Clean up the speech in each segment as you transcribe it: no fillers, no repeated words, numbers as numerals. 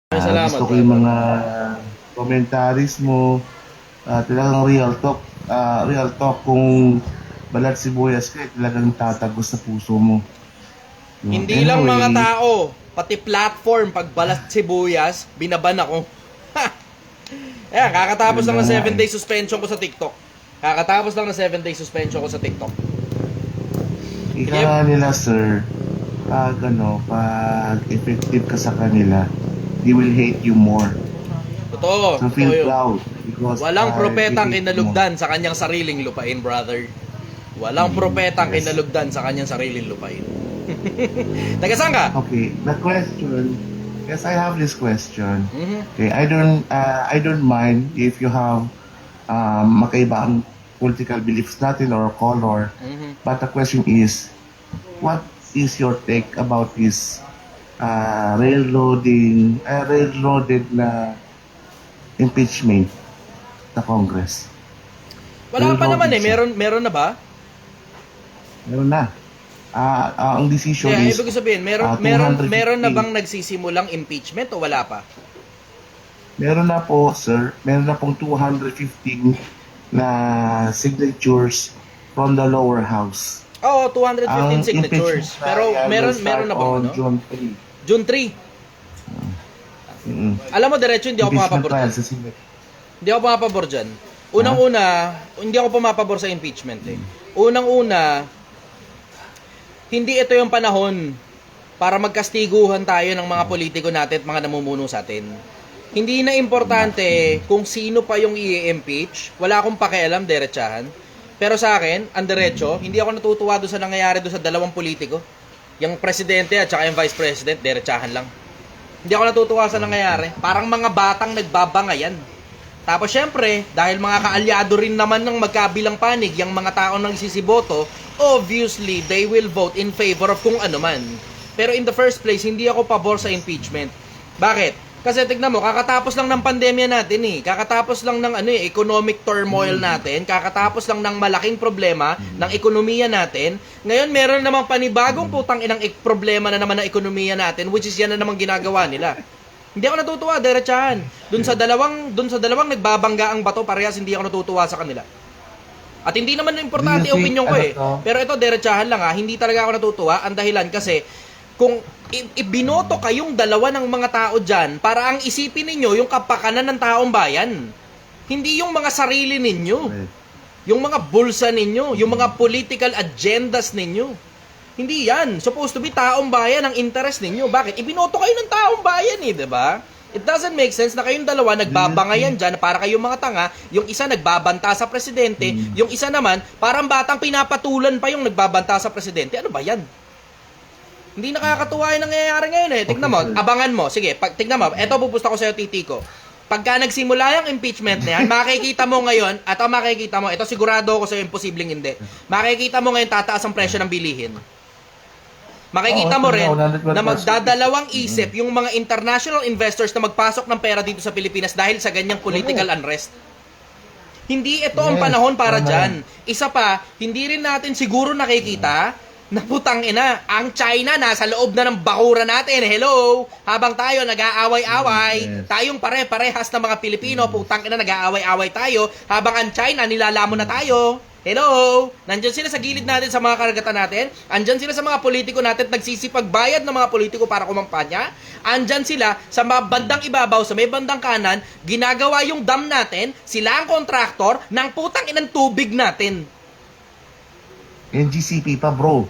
Salamat, Gusto ko brother. yung mga commentaries mo. Talagang real talk kung balat sibuyas ka, talagang tatagos sa puso mo. Hindi lang mga Anyway, tao, pati platform, pag balat sibuyas, binaban ako. Ayan, kakatapos yun lang na ng nga 7 eh. day suspension ko sa TikTok. Kakatapos lang ng 7 day suspension ko sa TikTok. Ika Yep. nga nila, sir, pag effective ka sa kanila, they will hate you more. Totoo, So totoo feel yun. proud because Walang they propetang hate you more. kinalugdan sa kanyang sariling lupain, brother. Walang propetang Yes. kinalugdan sa kanyang sariling lupain. Taga saan ka? Okay, the question, yes, I have this question. Mhm. Okay, I don't mind if you have magkaiba ang political beliefs natin or color. Mhm. But the question is, what is your take about this railroaded na impeachment sa Congress? Wala pa naman Railroaded eh. siya. Meron na ba? Meron na. Ang decision Kaya is ibig sabihin, meron na 250. bang nagsisimulang impeachment o wala pa? Meron na po, sir. Meron na pong 215 na signatures from the lower house. Oo, 215 Ang impeachment signatures. Pero trial will meron start na bang on ano? June 3. June 3. Mm-mm. Alam mo, diretso, hindi ako Impeachment pumapabor trial dyan. sa Senate. Hindi ako pumapabor dyan. Ha? Unang-una, hindi ako pumapabor sa impeachment eh. Unang-una, hindi ito yung panahon para magkastiguhan tayo ng mga politiko natin at mga namumuno sa atin. Hindi na importante kung sino pa yung i-impeach. Wala akong pakialam, diretsahan. Pero sa akin, ang diretso, hindi ako natutuwa doon sa nangyayari doon sa dalawang politiko. Yung presidente at saka yung vice president, diretsahan lang. Hindi ako natutuwa sa nangyayari. Parang mga batang nagbabangayan. Tapos syempre, dahil mga kaalyado rin naman ng magkabilang panig, yung mga taong nagsisiboto, obviously, they will vote in favor of kung ano man. Pero in the first place, hindi ako pabor sa impeachment. Bakit? Kasi tignan mo, kakatapos lang ng pandemya natin eh. Kakatapos lang ng economic turmoil natin. Kakatapos lang ng malaking problema ng ekonomiya natin. Ngayon, meron namang panibagong putang inang problema na naman ng ekonomiya natin, which is yan na namang ginagawa nila. Hindi ako natutuwa, diretsahan. Doon sa dalawang nagbabangga ang bato, parehas hindi ako natutuwa sa kanila. At hindi naman importante Do you think, opinion ko eh. to? Pero ito, diretsahan lang ha. Hindi talaga ako natutuwa. Ang dahilan kasi, kung ibinoto kayong dalawa ng mga tao dyan, para ang isipin ninyo yung kapakanan ng taong bayan. Hindi yung mga sarili ninyo. Yung mga bulsa ninyo. Yung mga political agendas ninyo. Hindi yan. Supposed to be taong bayan ang interest ninyo. Bakit? Ibinoto kayo ng taong bayan eh, di ba? It doesn't make sense na kayong dalawa nagbabangayan dyan para kayong mga tanga, yung isa nagbabanta sa presidente, yung isa naman parang batang pinapatulan pa yung nagbabanta sa presidente. Ano ba yan? Hindi nakakatuwa yung nangyayari ngayon eh. Tignan mo, abangan mo. Sige, tignan mo. Eto pupusta ko sa'yo, titi ko. Pagka nagsimula yung impeachment na yan, makikita mo ngayon, at ang makikita mo, ito sigurado ako sa'yo, imposibleng hindi. Makikita mo ngayon, tataas ang presyo ng bilihin. Makikita mo rin na magdadalawang isip yung mga international investors na magpasok ng pera dito sa Pilipinas dahil sa ganyang political unrest. Hindi ito ang panahon para dyan. Isa pa, hindi rin natin siguro nakikita na putang ina, ang China nasa loob na ng bakura natin. Hello? Habang tayo nag-aaway-away, tayong pare-parehas na mga Pilipino, putang ina nag-aaway-away tayo, habang ang China nilalamon na tayo. Hello? Nandyan sila sa gilid natin sa mga karagatan natin. Andyan sila sa mga politiko natin nagsisipagbayad ng mga politiko para kumampanya. Andyan sila sa mga bandang ibabaw, sa may bandang kanan, ginagawa yung dam natin, sila ang kontraktor ng putang inang tubig natin. NGCP pa, bro.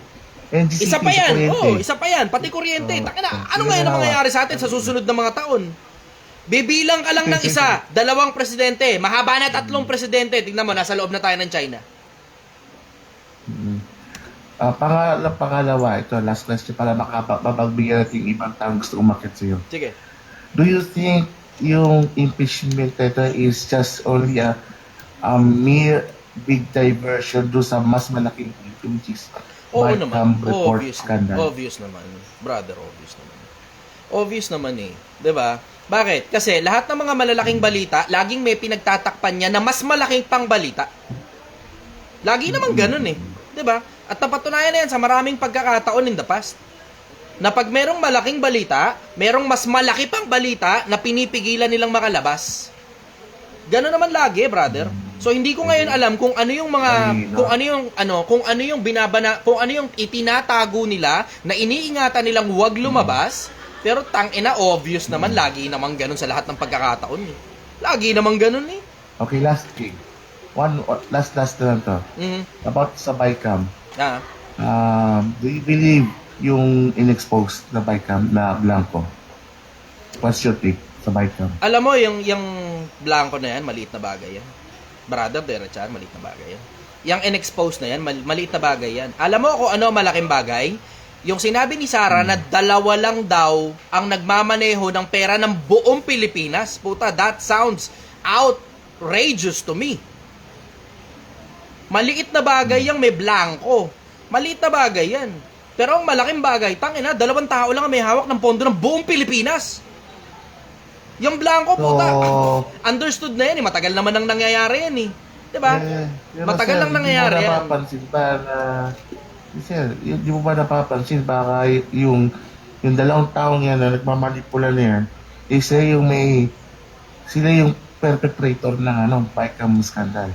NGCP Isa pa sa yan. kuryente. Oh, isa pa yan. Pati kuryente. Takina, ano ngayon ang mangyayari sa atin sa susunod na mga taon? Bibilang ka lang ng isa, dalawang presidente, mahaba na 3 presidente. Tingnan mo, nasa loob na tayo ng China. Pangalawa, ito, last question para makapagbigyan natin yung ibang taong gusto umakit sa'yo. Sige. Do you think yung impeachment ito is just only a mere big diversion do sa mas malaking issue, which is Oo naman. report Obvious. scandal? Obvious naman. Brother, obvious naman. Obvious naman eh. 'Di ba? Bakit? Kasi lahat ng mga malalaking balita, laging may pinagtatakpan niya na mas malaking pang balita. Lagi naman ganun eh. 'Di ba? At napatunayan na yan sa maraming pagkakataon in the past. na pag merong malaking balita, merong mas malaki pang balita na pinipigilan nilang makalabas. Gano'n naman lagi, brother. So hindi ko ngayon alam kung ano yung mga kung ano yung itinatago nila na iniingatan nilang huwag lumabas, pero tangina obvious naman lagi naman gano'n sa lahat ng pagkakataon. Eh. Lagi naman gano'n eh. Okay, last thing. Last na lang to. About sa Bicam. Do you believe yung inexposed na Bicam na Blanco? What's your take sa Bicam? Alam mo, yung Blanco na yan, maliit na bagay yan. Brother, Derachan, maliit na bagay yan. Yung inexposed na yan, maliit na bagay yan. Alam mo kung ano malaking bagay? Yung sinabi ni Sarah na 2 lang daw ang nagmamaneho ng pera ng buong Pilipinas. Puta, that sounds outrageous to me. Maliit na bagay yung may Blanco. Maliit na bagay yan. Pero ang malaking bagay, tangina, 2 tao lang ang may hawak ng pondo ng buong Pilipinas. Yung Blanco, puta, understood na yan eh. Matagal naman nang nangyayari yan eh. Diba? Matagal nang nangyayari yan. Napapansin ba na, sir, di mo ba napapansin baka yung 2 taong yan na nagmamanipula na yan, sila yung perpetrator ng Bicam scandal.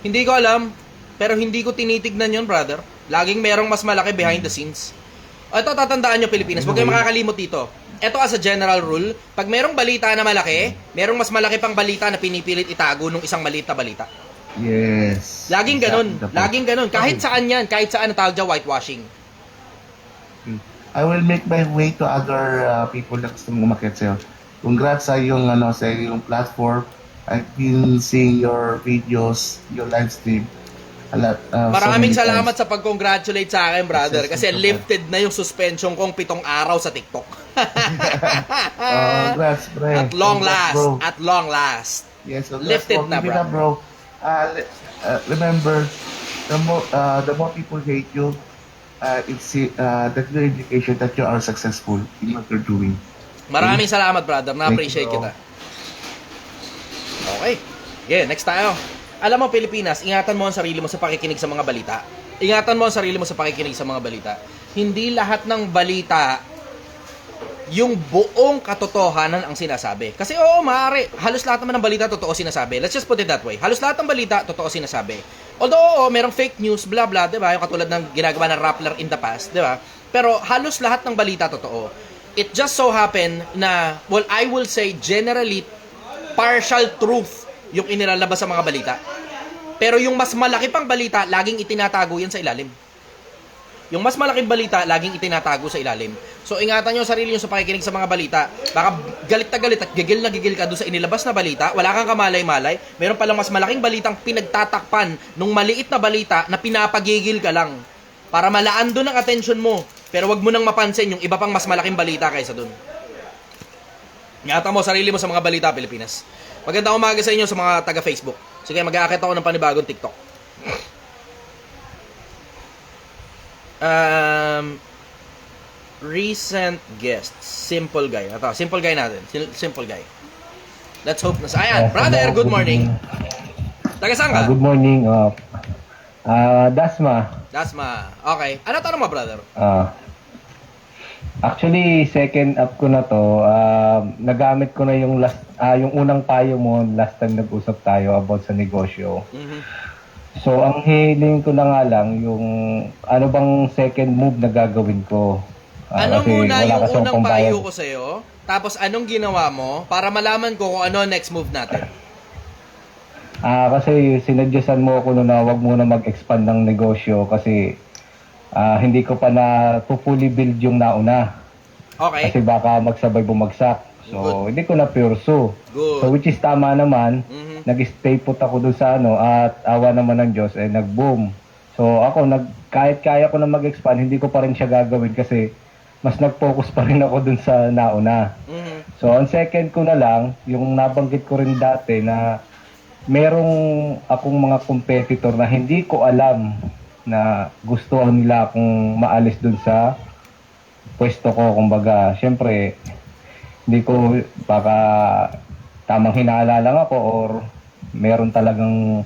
Hindi ko alam, pero hindi ko tinitignan yun, brother. Laging merong mas malaki behind the scenes. Ito, tatandaan nyo, Pilipinas. Huwag kayong makakalimot dito. Ito as a general rule, pag merong balita na malaki, merong mas malaki pang balita na pinipilit itago nung isang maliit na balita. Yes. Laging ganun. Laging ganun. Kahit saan yan. Kahit saan ang tawag dyan, whitewashing. I will make my way to other people na gusto mong umakyat sa'yo. Congrats sa iyong, sa iyong platform. I've been seeing your videos, your live stream. Maraming salamat sa pag-congratulate sa akin, brother. Kasi lifted na yung suspension kong 7 araw sa TikTok. Congrats, bro. At long last. Bro. At long last. Yes, lifted na, bro. Remember, the more people hate you, it's that your indication that you are successful in what you're doing. Maraming salamat, brother. Na-appreciate kita. Okay. Yeah, next tayo. Alam mo, Pilipinas, ingatan mo ang sarili mo sa pakikinig sa mga balita. Ingatan mo ang sarili mo sa pakikinig sa mga balita. Hindi lahat ng balita yung buong katotohanan ang sinasabi. Kasi oo, maaari, halos lahat naman ng balita totoo sinasabi. Let's just put it that way. Halos lahat ng balita totoo sinasabi. Although, oo, merong fake news, blah blah, di ba? Yung katulad ng ginagawa ng Rappler in the past, di ba? Pero halos lahat ng balita totoo. It just so happen na, well, I will say generally, partial truth yung inilalabas sa mga balita. Pero yung mas malaki pang balita, laging itinatago yan sa ilalim. Yung mas malaking balita, laging itinatago sa ilalim. So, ingatan nyo sarili nyo sa pakikinig sa mga balita. Baka galit na galit at gigil na gigil ka doon sa inilabas na balita, wala kang kamalay-malay, meron palang mas malaking balitang pinagtatakpan nung maliit na balita na pinapagigil ka lang. Para malaan doon ang attention mo. Pero wag mo nang mapansin yung iba pang mas malaking balita kaysa doon. Ingatan mo sarili mo sa mga balita, Pilipinas. Magandang umaga sa inyo sa mga taga-Facebook. Sige, mag-aakit ako ng panibagong TikTok. Recent guest, Simple Guy. Ito, Simple Guy natin. Simple Guy. Let's hope na sa... Ayan, brother, good morning. Taga saan ka? Good morning. Dasma. Dasma. Okay. Ano tanong mo, brother? Actually, second up ko na to. Nagamit ko na yung yung unang payo mo last time nag-usap tayo about sa negosyo. Mm-hmm. So, ang hiling ko na nga lang yung ano bang second move na gagawin ko. Ano muna yung unang payo ko sa'yo? Tapos anong ginawa mo para malaman ko kung ano next move natin? Kasi sinadyasan mo ako na wag muna mag-expand ng negosyo kasi hindi ko pa na fully build yung nauna. Okay. Kasi baka magsabay bumagsak. So, good. Hindi ko na pursue. Good. So, which is tama naman. Mm-hmm. Nag-stay put ako dun sa at awa naman ng Diyos, nag-boom. So, ako, kahit kaya ko na mag-expand, hindi ko pa rin siya gagawin kasi mas nag-focus pa rin ako dun sa nauna. Mm-hmm. So, ang second ko na lang, yung nabanggit ko rin dati na merong akong mga competitor na hindi ko alam na gusto nila akong maalis dun sa pwesto ko. Kumbaga, syempre, hindi ko baka tamang hinala lang ako or meron talagang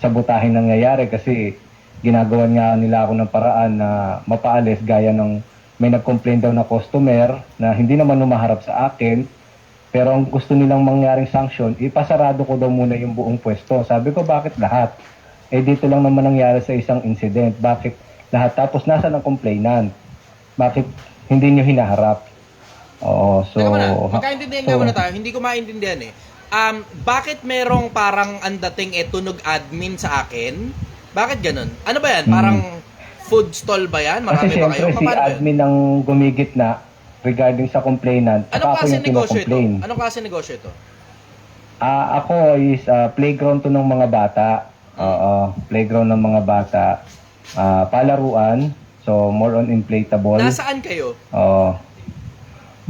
sabutahin nangyayari kasi ginagawan nga nila ako ng paraan na mapaalis gaya ng may nag-complain daw na customer na hindi naman humaharap sa akin, pero ang gusto nilang mangyaring sanction, ipasarado ko daw muna yung buong pwesto. Sabi ko, bakit lahat? Eh dito lang naman nangyari sa isang incident. Bakit lahat? Tapos nasa ng complainant? Bakit hindi nyo hinaharap? Oo, so... Teka muna, magkaintindihan nga muna tayo. Hindi ko maintindihan eh. Bakit merong parang andating tunog admin sa akin? Bakit ganun? Ano ba yan? Parang food stall ba yan? Marami Kasi ba kayo? siyempre si Paano ba yun? admin ang gumigit na regarding sa complainant. Anong Ako klase yung negosyo ito? kinocomplain. Anong klase negosyo ito? Ako is playground to ng mga bata. Oo, playground ng mga bata. Palaruan. So, more on inflatable. Nasaan kayo?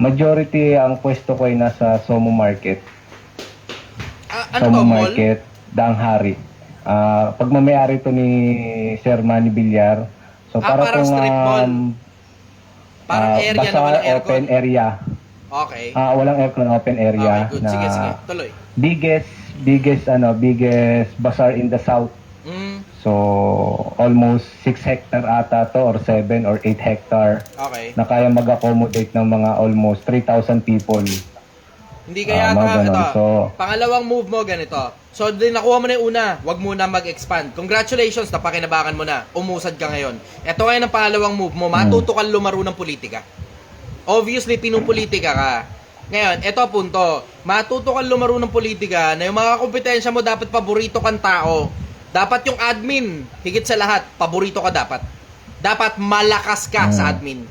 Majority ang pwesto ko ay nasa Somo Market. Ano Somo to, mall? Market, Danghari. Pagmamayari to ni Sir Manny Villar. So, para parang kung, strip mall. Parang area na bazaar, walang aircon. open area. Okay. Walang aircon, open area. Okay, good. Sige, sige. Tuloy. Biggest bazaar in the south. So, almost 6 hectare ata to or 7 or 8 hectare Okay. na kaya mag-accommodate ng mga almost 3,000 people. Hindi kaya mga ito. ganon. So- Pangalawang move mo ganito. So, din nakuha mo na yung una, wag mo na mag-expand. Congratulations, napakinabangan mo na. Umusad ka ngayon. Ito ngayon ang pangalawang move mo. Matuto kang lumaro ng politika. Obviously, pinupolitika ka. Ngayon, ito punto. Matuto kang lumaro ng politika na yung mga kompetensya mo dapat paborito kang tao. Dapat yung admin, higit sa lahat, paborito ka dapat. Dapat malakas ka sa admin.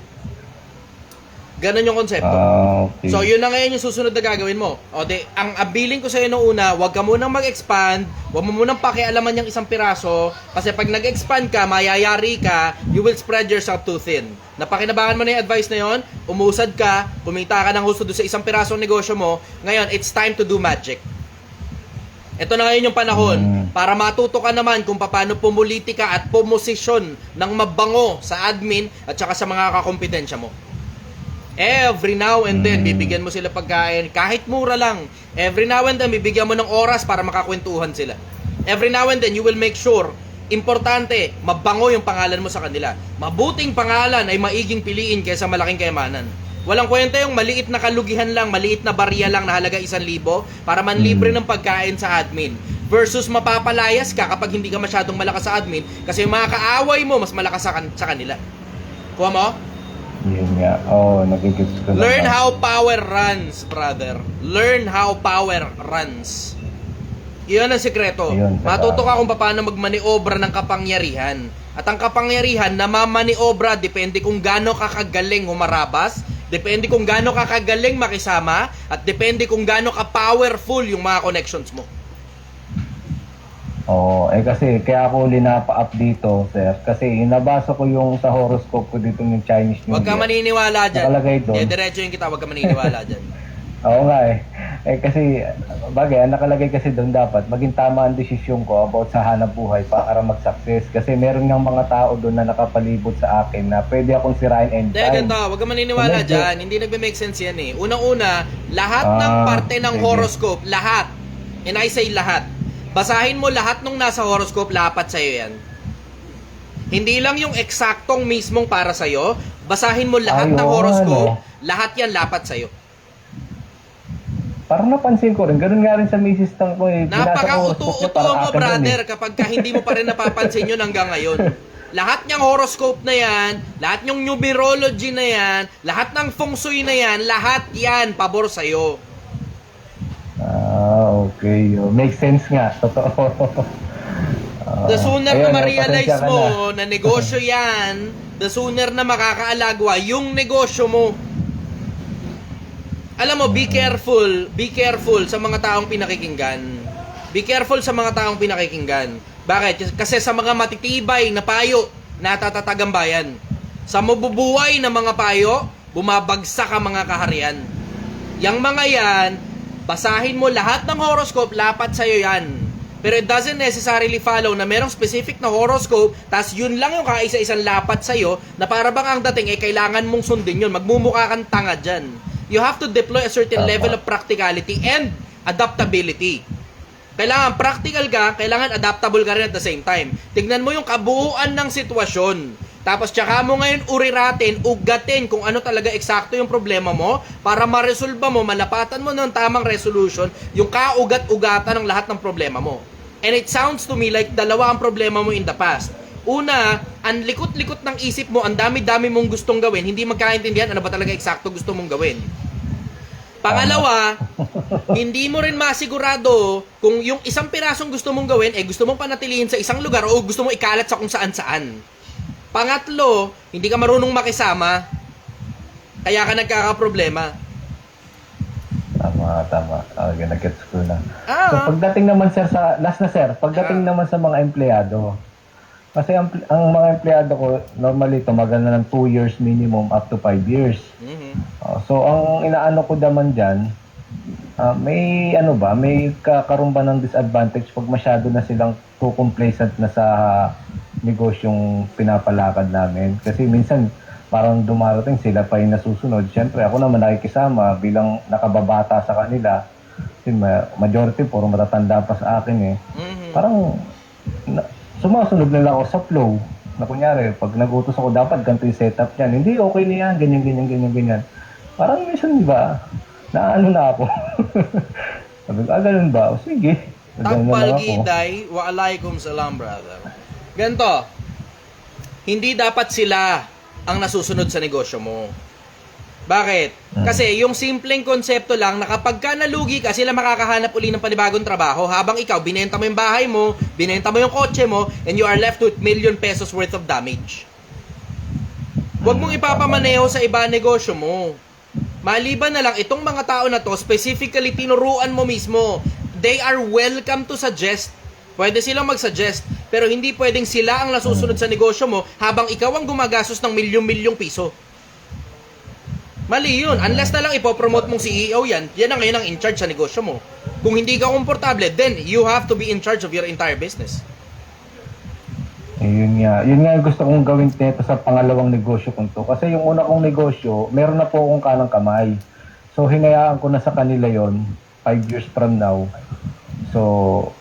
Ganon yung konsepto. Okay. So, yun na ngayon yung susunod na gagawin mo. O, ang abiling ko sa'yo noong una, huwag ka munang mag-expand, huwag mo munang pakialaman yung isang piraso, kasi pag nag-expand ka, mayayari ka, you will spread yourself too thin. Napakinabangan mo na yung advice na yun, umusad ka, kumita ka ng husto doon sa isang pirasong negosyo mo, ngayon, it's time to do magic. Ito na ngayon yung panahon para matuto ka naman kung paano pumulitika at pumosisyon ng mabango sa admin at saka sa mga kakompetensya mo. Every now and then, bibigyan mo sila pagkain, kahit mura lang. Every now and then, bibigyan mo ng oras para makakwentuhan sila. Every now and then, you will make sure, importante, mabango yung pangalan mo sa kanila. Mabuting pangalan ay maiging piliin kaysa malaking kayamanan. Walang kwenta yung maliit na kalugihan lang, maliit na barya lang na halaga 1,000 para manlibre ng pagkain sa admin. Versus mapapalayas ka kapag hindi ka masyadong malakas sa admin kasi yung mga kaaway mo mas malakas sa kanila. Kuha mo? Yun nga. Nagigits ko na. Learn how power runs, brother. Learn how power runs. Iyon ang sikreto. Ayun, Matuto ka kung paano magmaniobra ng kapangyarihan. At ang kapangyarihan na mamaniobra depende kung gaano ka kagaling humarabas, depende kung gaano ka kagaling makisama, at depende kung gaano ka powerful yung mga connections mo. Kasi kaya ako linapa-up dito, sir. Kasi nabasa ko yung sa horoscope ko dito ng Chinese New Year. Huwag ka maniniwala dyan. Nakalagay doon. Diretso yung kita, huwag ka maniniwala dyan. Oo nga eh. Kasi, ang nakalagay kasi doon dapat, maging tama ang desisyon ko about sa hanap buhay para mag-success. Kasi meron ng mga tao doon na nakapalibot sa akin na pwede akong sirain anytime. Ganito, huwag ka maniniwala dyan. Hindi nagbe-make sense yan eh. Unang-una, lahat ng parte ng horoscope, lahat, and I say lahat, basahin mo lahat ng nasa horoscope, lapat sa'yo yan. Hindi lang yung eksaktong mismong para sa'yo, basahin mo lahat ng horoscope, lahat yan lapat sa'yo. Parang napansin ko rin, ganun nga rin sa misis tang ko eh. Napaka-uto-uto mo, brother, kapag hindi mo pa rin napapansin yun hanggang ngayon. Lahat niyang horoscope na yan, lahat niyong numerology na yan, lahat ng feng shui na yan, lahat yan, pabor sa'yo. Okay. Make sense nga. Totoo. The sooner na ma-realize mo na negosyo yan, the sooner na makakaalagwa yung negosyo mo. Alam mo, be careful sa mga taong pinakikinggan. Be careful sa mga taong pinakikinggan. Bakit? Kasi sa mga matitibay na payo, natatatag ang bayan. Sa mabubuhay na mga payo, bumabagsak ang mga kaharian. Yang mga yan, basahin mo lahat ng horoscope, lapat sa'yo yan. Pero it doesn't necessarily follow na merong specific na horoscope, tas yun lang yung kaisa-isang lapat sa'yo, na para bang ang dating ay kailangan mong sundin yun. Magmumukha kang tanga dyan. You have to deploy a certain level of practicality and adaptability. Kailangan practical ka, kailangan adaptable ka rin at the same time. Tignan mo yung kabuuan ng sitwasyon. Tapos tsaka mo ngayon uriratin, ugatin kung ano talaga eksakto yung problema mo para maresolba mo, malapatan mo ng tamang resolution yung kaugat-ugatan ng lahat ng problema mo. And it sounds to me like dalawa ang problema mo in the past. Una, ang likot-likot ng isip mo, ang dami-dami mong gustong gawin, hindi magkaintindihan ano ba talaga eksakto gusto mong gawin. Pangalawa, hindi mo rin masigurado kung yung isang pirasong gusto mong gawin, gusto mong panatilihin sa isang lugar o gusto mong ikalat sa kung saan-saan. Pangatlo, hindi ka marunong makisama, kaya ka nagkakaproblema. Tama. Okay, nag-gets ko na. Ah. So pagdating naman sir pagdating naman sa mga empleyado, kasi ang mga empleyado ko, normally tumagal na ng 2 years minimum up to 5 years. Mhm. So ang inaano ko naman dyan, may may kakarumba ng disadvantage pag masyado na silang too complacent na sa negosyong pinapalakad namin. Kasi minsan parang dumarating sila pa yung nasusunod. Siyempre ako naman nakikisama bilang nakababata sa kanila. Kasi majority puro matatanda pa sa akin eh. Mhm. Parang sumusunod na lang ako sa flow. Na kunyari, pag nagutos ako dapat ganito yung setup niyan. Hindi, okay na yan. Ganyan. Parang minsan ba, naano na ako. Sabi ko, ganun ba? O sige. Takpal Giday, wa alaikum salam, brother. Ganto, hindi dapat sila ang nasusunod sa negosyo mo. Bakit? Kasi yung simpleng konsepto lang na kapag ka nalugi ka, sila makakahanap uli ng panibagong trabaho habang ikaw, binenta mo yung bahay mo, binenta mo yung kotse mo, and you are left with ₱1,000,000 worth of damage. Huwag mong ipapamaneho sa iba negosyo mo. Maliban na lang, itong mga tao na to, specifically tinuruan mo mismo, they are welcome to suggest. Pwede silang mag-suggest, pero hindi pwedeng sila ang nasusunod sa negosyo mo habang ikaw ang gumagastos ng milyong-milyong piso. Mali yun. Unless na lang ipopromote mong CEO yan ang ngayon ang in charge sa negosyo mo. Kung hindi ka komportable, then you have to be in charge of your entire business. Yun nga yung gusto kong gawin nito sa pangalawang negosyo kong to. Kasi yung una kong negosyo, meron na po akong kanang kamay. So hinayaan ko na sa kanila yon 5 years from now. So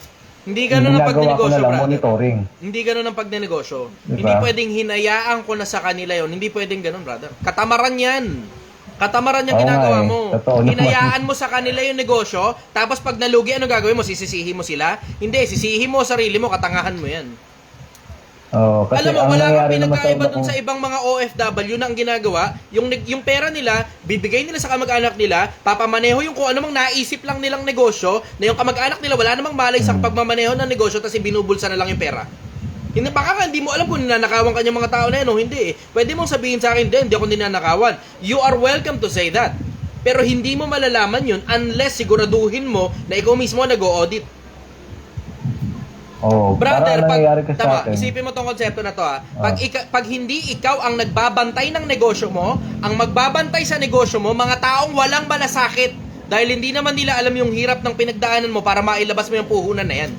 hindi ganun ang pagnenegosyo, brother. Monitoring. Hindi ganun ang pagnenegosyo. Diba? Hindi pwedeng hinayaan ko na sa kanila yon. Hindi pwedeng ganun, brother. Katamaran yan. Katamaran yung ginagawa mo. Hinayaan mo sa kanila yung negosyo, tapos pag nalugi, ano gagawin mo? Sisisihin mo sila? Hindi, sisihin mo sarili mo, katangahan mo yan. Kasi alam mo, wala kang pinagkaiba naman dun sa ibang mga OFW na ang ginagawa, yung pera nila, bibigay nila sa kamag-anak nila, papamaneho yung kung ano mang naisip lang nilang negosyo, na yung kamag-anak nila wala namang malay sa pagmamaneho ng negosyo, tapos binubulsa na lang yung pera. Hindi, baka hindi mo alam kung ninanakawan ka mga tao na yan o hindi eh. Pwede mong sabihin sa akin, hindi ako ninanakawan. You are welcome to say that. Pero hindi mo malalaman yun unless siguraduhin mo na ikaw mismo nag-o-audit. Brother, isipin mo tong konsepto na to ha. Pag hindi ikaw ang nagbabantay ng negosyo mo, ang magbabantay sa negosyo mo, mga taong walang malasakit. Dahil hindi naman nila alam yung hirap ng pinagdaanan mo para mailabas mo yung puhunan na yan.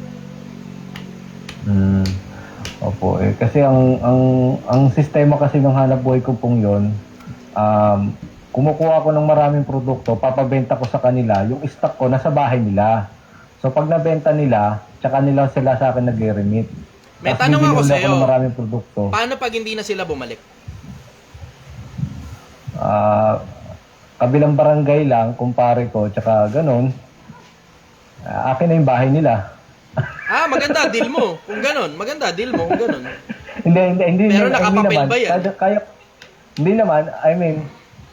Opo, kasi ang sistema kasi ng hanap buhay ko pong yun, kumukuha ko ng maraming produkto, papabenta ko sa kanila, yung stock ko nasa bahay nila. So pag nabenta nila, tsaka nila sila sa akin nag-remit. May tanong ako sa iyo. Maraming produkto. Paano pag hindi na sila bumalik? Kabilang barangay lang, kumpare ko, tsaka ganun, akin na yung bahay nila. Maganda, deal mo. Kung ganun, maganda, deal mo. Kung ganun. Hindi. Pero nakapapel ba yan? Hindi naman, I mean,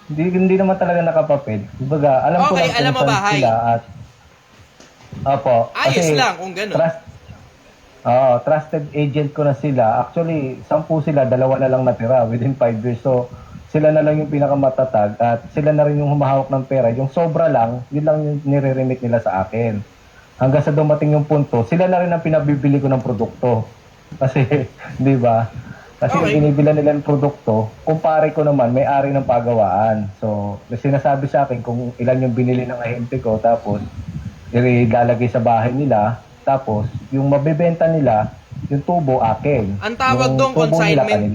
hindi naman talaga nakapapel. Kumbaga, alam ko lang alam mo bahay. Sila at opo. Ayos lang kung ganun. Trusted agent ko na sila. Actually, 10 sila, 2 na lang natira within 5 years. So, sila na lang yung pinakamatatag at sila na rin yung humahawak ng pera. Yung sobra lang, yun lang yung nire-remit nila sa akin. Hanggang sa dumating yung punto, sila na rin ang pinabibili ko ng produkto. Kasi, di ba? Kasi yung binibila nila ng produkto, kumpare ko naman, may-ari ng pagawaan. So, sinasabi sa akin kung ilan yung binili ng ahente ko, tapos ilalagay sa bahay nila, tapos yung mabebenta nila, yung tubo akin. Ang tawag doon consignment.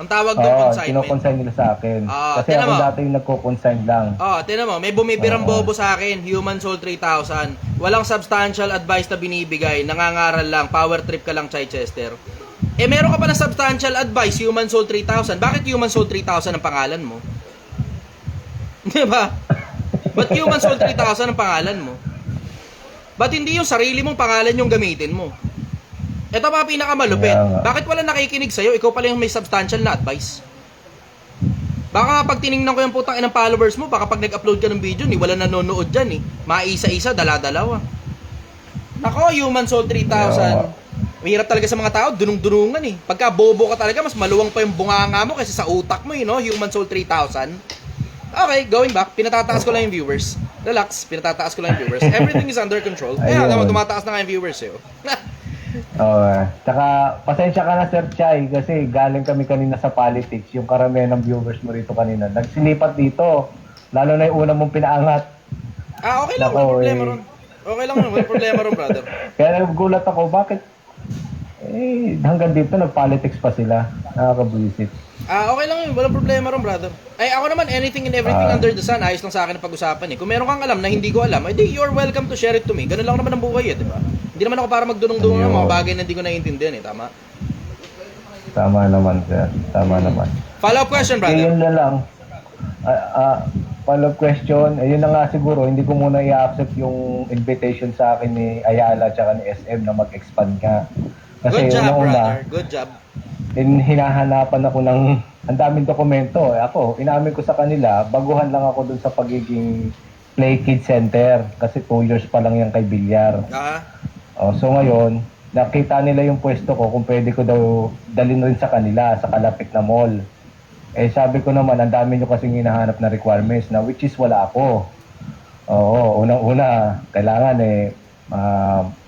Ang tawag doon consignment. Kino-consign nila sa akin. Kasi ako dati yung nagko-consign lang. Tinan mo, may bumibirang bobo sa akin, Human Soul 3000. Walang substantial advice na binibigay, nangangaral lang, power trip ka lang, Chichester. Meron ka pa na substantial advice, Human Soul 3000. Bakit Human Soul 3000 ang pangalan mo? Di ba? Ba't Human Soul 3000 ang pangalan mo? Ba't hindi yung sarili mong pangalan yung gamitin mo? Ito pa pinakamalupit. Bakit wala nakikinig sa'yo? Ikaw pala yung may substantial na advice. Baka pag tinignan ko yung putang inang followers mo, baka pag nag-upload ka ng video, wala nanonood dyan eh. Maisa-isa, dala-dalawa. Nako, Human Soul 3000. Mahirap talaga sa mga tao, dunong-dunungan eh. Pagka bobo ka talaga, mas maluwang pa yung bunganga mo kaysa sa utak mo, no? Human Soul 3000. Okay, going back, pinatataas ko lang yung viewers. Relax, pinatataas ko lang yung viewers. Everything is under control. Kaya naman tumataas na nga yung viewers eh. Tsaka, pasensya ka na Sir Chai, kasi galing kami kanina sa politics, yung karamihan ng viewers mo rito kanina. Nagsilipat dito, lalo na yung una mong pinaangat. Okay lang, walang problema ron. Okay lang, walang problema ron, brother. Kaya nagugulat ako, bakit? Hanggang dito nag-politics pa sila. Nakakabwisit. Okay lang yun, walang problema ron, brother. Ako naman, anything and everything under the sun, ayos lang sa akin ang pag-usapan eh. Kung meron kang alam na hindi ko alam, edi you're welcome to share it to me. Ganun lang naman ang buhay eh, di ba? Hindi naman ako para magdunong-dunong ng mga bagay na hindi ko naiintindihan eh, tama? Tama naman, sir. Tama naman. Follow-up question, brother. Yun na lang. Follow-up question. Ayun na nga siguro, hindi ko muna i-accept yung invitation sa akin ni Ayala at ni SM na mag-expand ka. Kasi Good job, una-una, brother. Good job. hinahanapan ako ng ang daming dokumento. Ako, inamin ko sa kanila, baguhan lang ako dun sa pagiging Play Kid Center kasi 2 years pa lang yan kay Bilyar. So ngayon, nakita nila yung pwesto ko kung pwede ko daw dalhin rin sa kanila, sa kalapit na mall. Sabi ko naman, ang dami nyo kasing hinahanap na requirements na which is wala ako. Unang-una, kailangan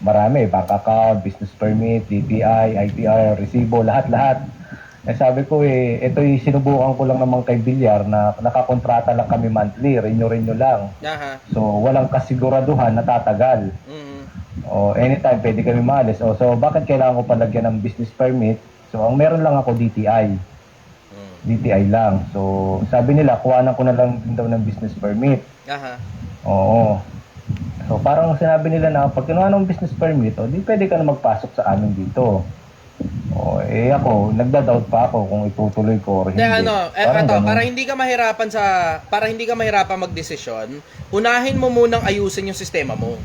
marami, bank account, business permit, DTI, ITR, resibo, lahat-lahat. Sabi ko ito'y sinubukan ko lang naman kay Bilyar na nakakontrata lang kami monthly, renew lang. So walang kasiguraduhan na tatagal. Anytime pwede kami maalis. So bakit kailangan ko palagyan ng business permit? So ang meron lang ako DTI. DTI lang. So sabi nila, kuhanan ko na lang din daw ng business permit. So parang sinabi nila na pag kinuha ng business permit, di pwede ka na magpasok sa amin dito. Ako, nagda-doubt pa ako kung itutuloy ko or hindi. Para hindi ka mahirapan magdesisyon, unahin mo munang ayusin yung sistema mo.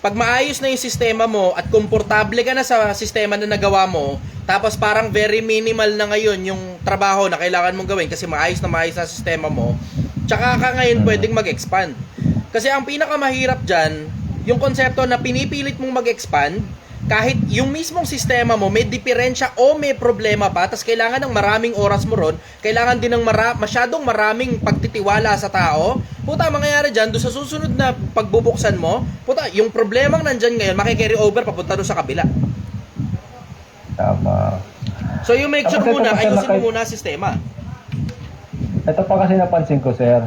Pag maayos na yung sistema mo at komportable ka na sa sistema na nagawa mo, tapos parang very minimal na ngayon yung trabaho na kailangan mong gawin kasi maayos na sistema mo, tsaka ka ngayon pwedeng mag-expand. Kasi ang pinakamahirap dyan, yung konsepto na pinipilit mong mag-expand, kahit yung mismong sistema mo may diferensya o may problema pa, tas kailangan ng maraming oras mo ron, kailangan din ng masyadong maraming pagtitiwala sa tao, puta, mangyayari dyan, doon sa susunod na pagbubuksan mo, puta, yung problemang nandyan ngayon, makikarry over papunta doon sa kabila. Tama. So you make sure muna, ayusin mo muna sistema. Ito pa kasi napansin ko, sir.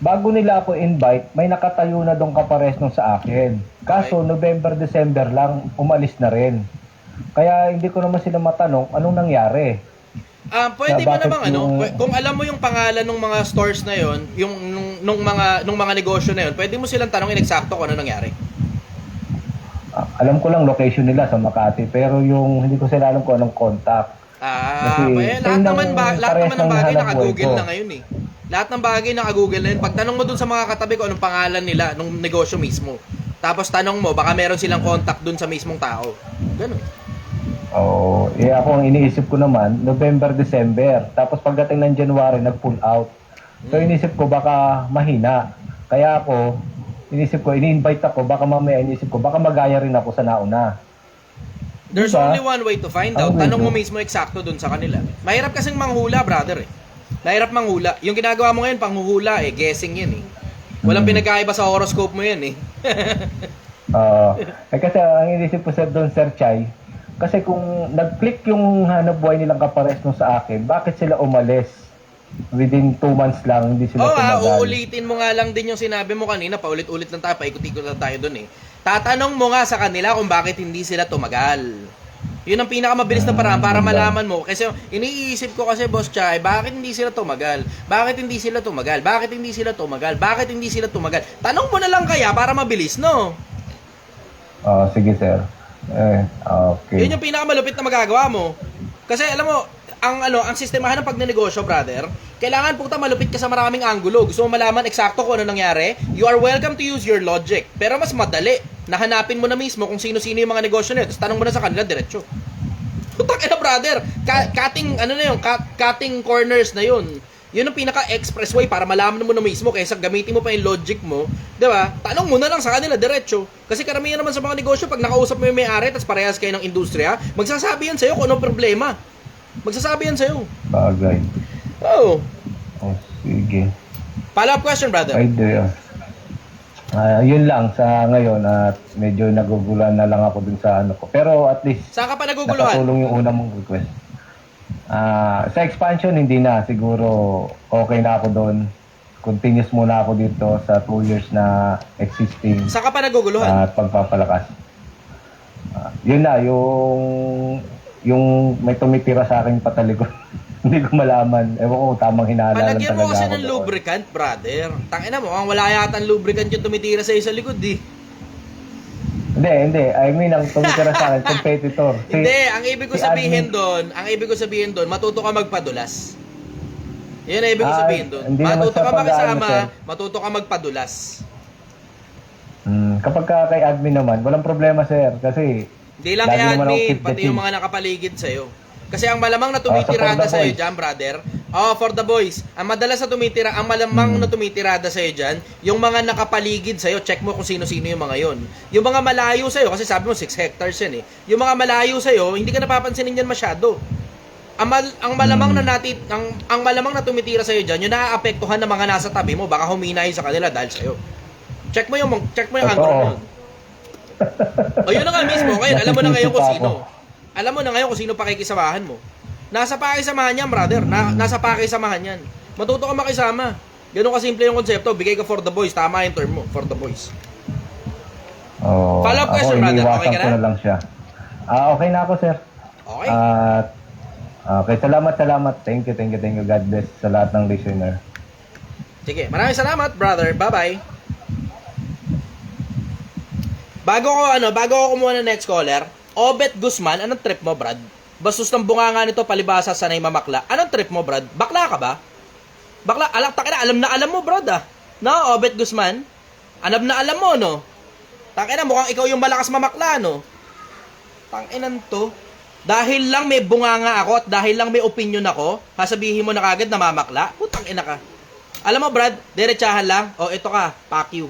Bago nila ako invite, may nakatayo na doon kapares nung sa akin. Kaso, November, December lang, umalis na rin. Kaya hindi ko naman sila matanong anong nangyari. Pwede ba namang kung alam mo yung pangalan ng mga stores na yon, yung nung mga negosyo na yon, pwede mo silang tanongin eksakto kung ano nangyari. Alam ko lang location nila sa Makati, pero yung hindi ko sila alam kung anong contact. Lahat naman ng bagay naka-Google na ngayon eh. Lahat ng bagay naka-Google na yun. Pag tanong mo dun sa mga katabi ko anong pangalan nila nung negosyo mismo. Tapos tanong mo, baka meron silang contact dun sa mismong tao. Ganun. Ako ang iniisip ko naman, November, December. Tapos pagdating ng January, nag-pull out. So iniisip ko baka mahina. Kaya ako, ini-invite ako, baka mamaya iniisip ko, baka magaya rin ako sa nauna. There's only one way to find out. Tanong mo mismo eksakto dun sa kanila. Mahirap kasing manghula, brother eh. Mahirap manghula. Yung ginagawa mo ngayon, panghuhula eh. Guessing yan eh. Walang pinagkaiba sa horoscope mo yan eh. Kasi ang inisip ko sa doon, Sir Chai, kasi kung nag-click yung hanap buhay nilang kapares nung sa akin, bakit sila umalis? Within 2 months lang, hindi sila tumagal. Uulitin mo nga lang din yung sinabi mo kanina. Paulit-ulit lang tayo, paikot-ikot lang tayo dun eh. Tatanong mo nga sa kanila kung bakit hindi sila tumagal. Yun ang pinakamabilis na paraan para malaman mo. Kasi iniisip ko kasi, Boss Chay, bakit hindi sila tumagal? Bakit hindi sila tumagal? Bakit hindi sila tumagal? Bakit hindi sila tumagal? Tanong mo na lang kaya para mabilis, no? Sige, sir. Okay. Yun yung pinakamalupit na magagawa mo. Kasi alam mo, ang sistemahan ng pagnenegosyo, brother, kailangan puta malupit ka sa maraming anggulo. Gusto mo malaman eksakto kung ano nangyari? You are welcome to use your logic. Pero mas madali, nahanapin mo na mismo kung sino-sino yung mga negosyo nila, tapos tanong mo na sa kanila diretso. Putak ina, brother. Cutting corners na yun. Yun ang pinaka-expressway para malaman mo na mismo kaysa gamitin mo pa yung logic mo. Diba? Tanong mo na lang sa kanila diretso. Kasi karamihan naman sa mga negosyo, pag nakausap mo yung may-ari, tapos parehas kayo ng industriya, magsasabi yan sa'yo kung anong problema. Magsasabi yan sa'yo. Bagay. Oh. Oh, sige. Follow-up question, brother. Ay, yun lang sa ngayon at medyo naguguluhan na lang ako dun sa ano ko. Pero at least Saan ka pa naguguluhan? nakatulong yung una mong request. Sa expansion, hindi na. Siguro okay na ako doon. Continuous muna ako dito sa 2 years na existing Saan ka pa naguguluhan? at pagpapalakas. Yun na, yung may tumitira sa akin patalikod. Hindi ko malaman. Ewan ko, tamang hinala lang Palagyan talaga mo kasi ako ng doon. lubricant, brother. Tangina mo, ang wala yata ang lubricant yung tumitira sa'yo sa likod, eh. Hindi. I mean, ang tumitira sa akin, competitor. Hindi, ang ibig ko si sabihin admin- doon, matuto ka magpadulas. Yun ang ibig ko sabihin doon. Hindi naman Matuto sa ka pag-aano, makisama, sir. matuto ka magpadulas. Kapag kay admin naman, walang problema, sir. Kasi Hindi lang kay lagi naman ako admin, keep the pati yung team. mga nakapaligid sa'yo. Kasi ang malamang na tumitirada for the sa'yo boys. dyan, brother, for the boys, ang madalas na ang malamang na tumitirada sa'yo dyan, yung mga nakapaligid sa'yo, check mo kung sino-sino yung mga yon. Yung mga malayo sa'yo, kasi sabi mo 6 hectares yan eh. Yung mga malayo sa'yo, hindi ka napapansinin yan masyado. Ang malamang ang malamang na tumitira sa'yo dyan, yung naaapektuhan ng mga nasa tabi mo, baka huminay sa kanila dahil sa'yo. Check mo yung Totoo. angle mo. O yun na nga mismo, ngayon, alam mo na ngayon kung sino. Alam mo na ngayon kung sino pakikisamahan mo. Nasa pakisamahan yan, brother. Nasa pakisamahan yan. Matuto ka makisama. Ganun kasimple yung konsepto. Bigay ka for the boys. Tama yung term mo. For the boys. Follow-up question, brother. Okay ka na? Ko na lang siya. Okay na ako, sir. Okay. Okay, salamat. Thank you. God bless sa lahat ng listener. Sige. Maraming salamat, brother. Bye-bye. Bago ko kumuha ng next caller, Obet Guzman, anong trip mo, Brad? Bastos ng bunganga nito, palibasa sanay mamakla. Anong trip mo, Brad? Bakla ka ba? Bakla, alam na alam mo, Brad, ah. No, Obet Guzman? Alam na alam mo, no? Tangina, mukhang ikaw yung malakas mamakla, no? Tanginan to. Dahil lang may bunganga ako at dahil lang may opinion ako, sasabihin mo na kagad na mamakla? Putang ina ka. Alam mo, Brad, diretsahan lang. O, ito ka, fuck you.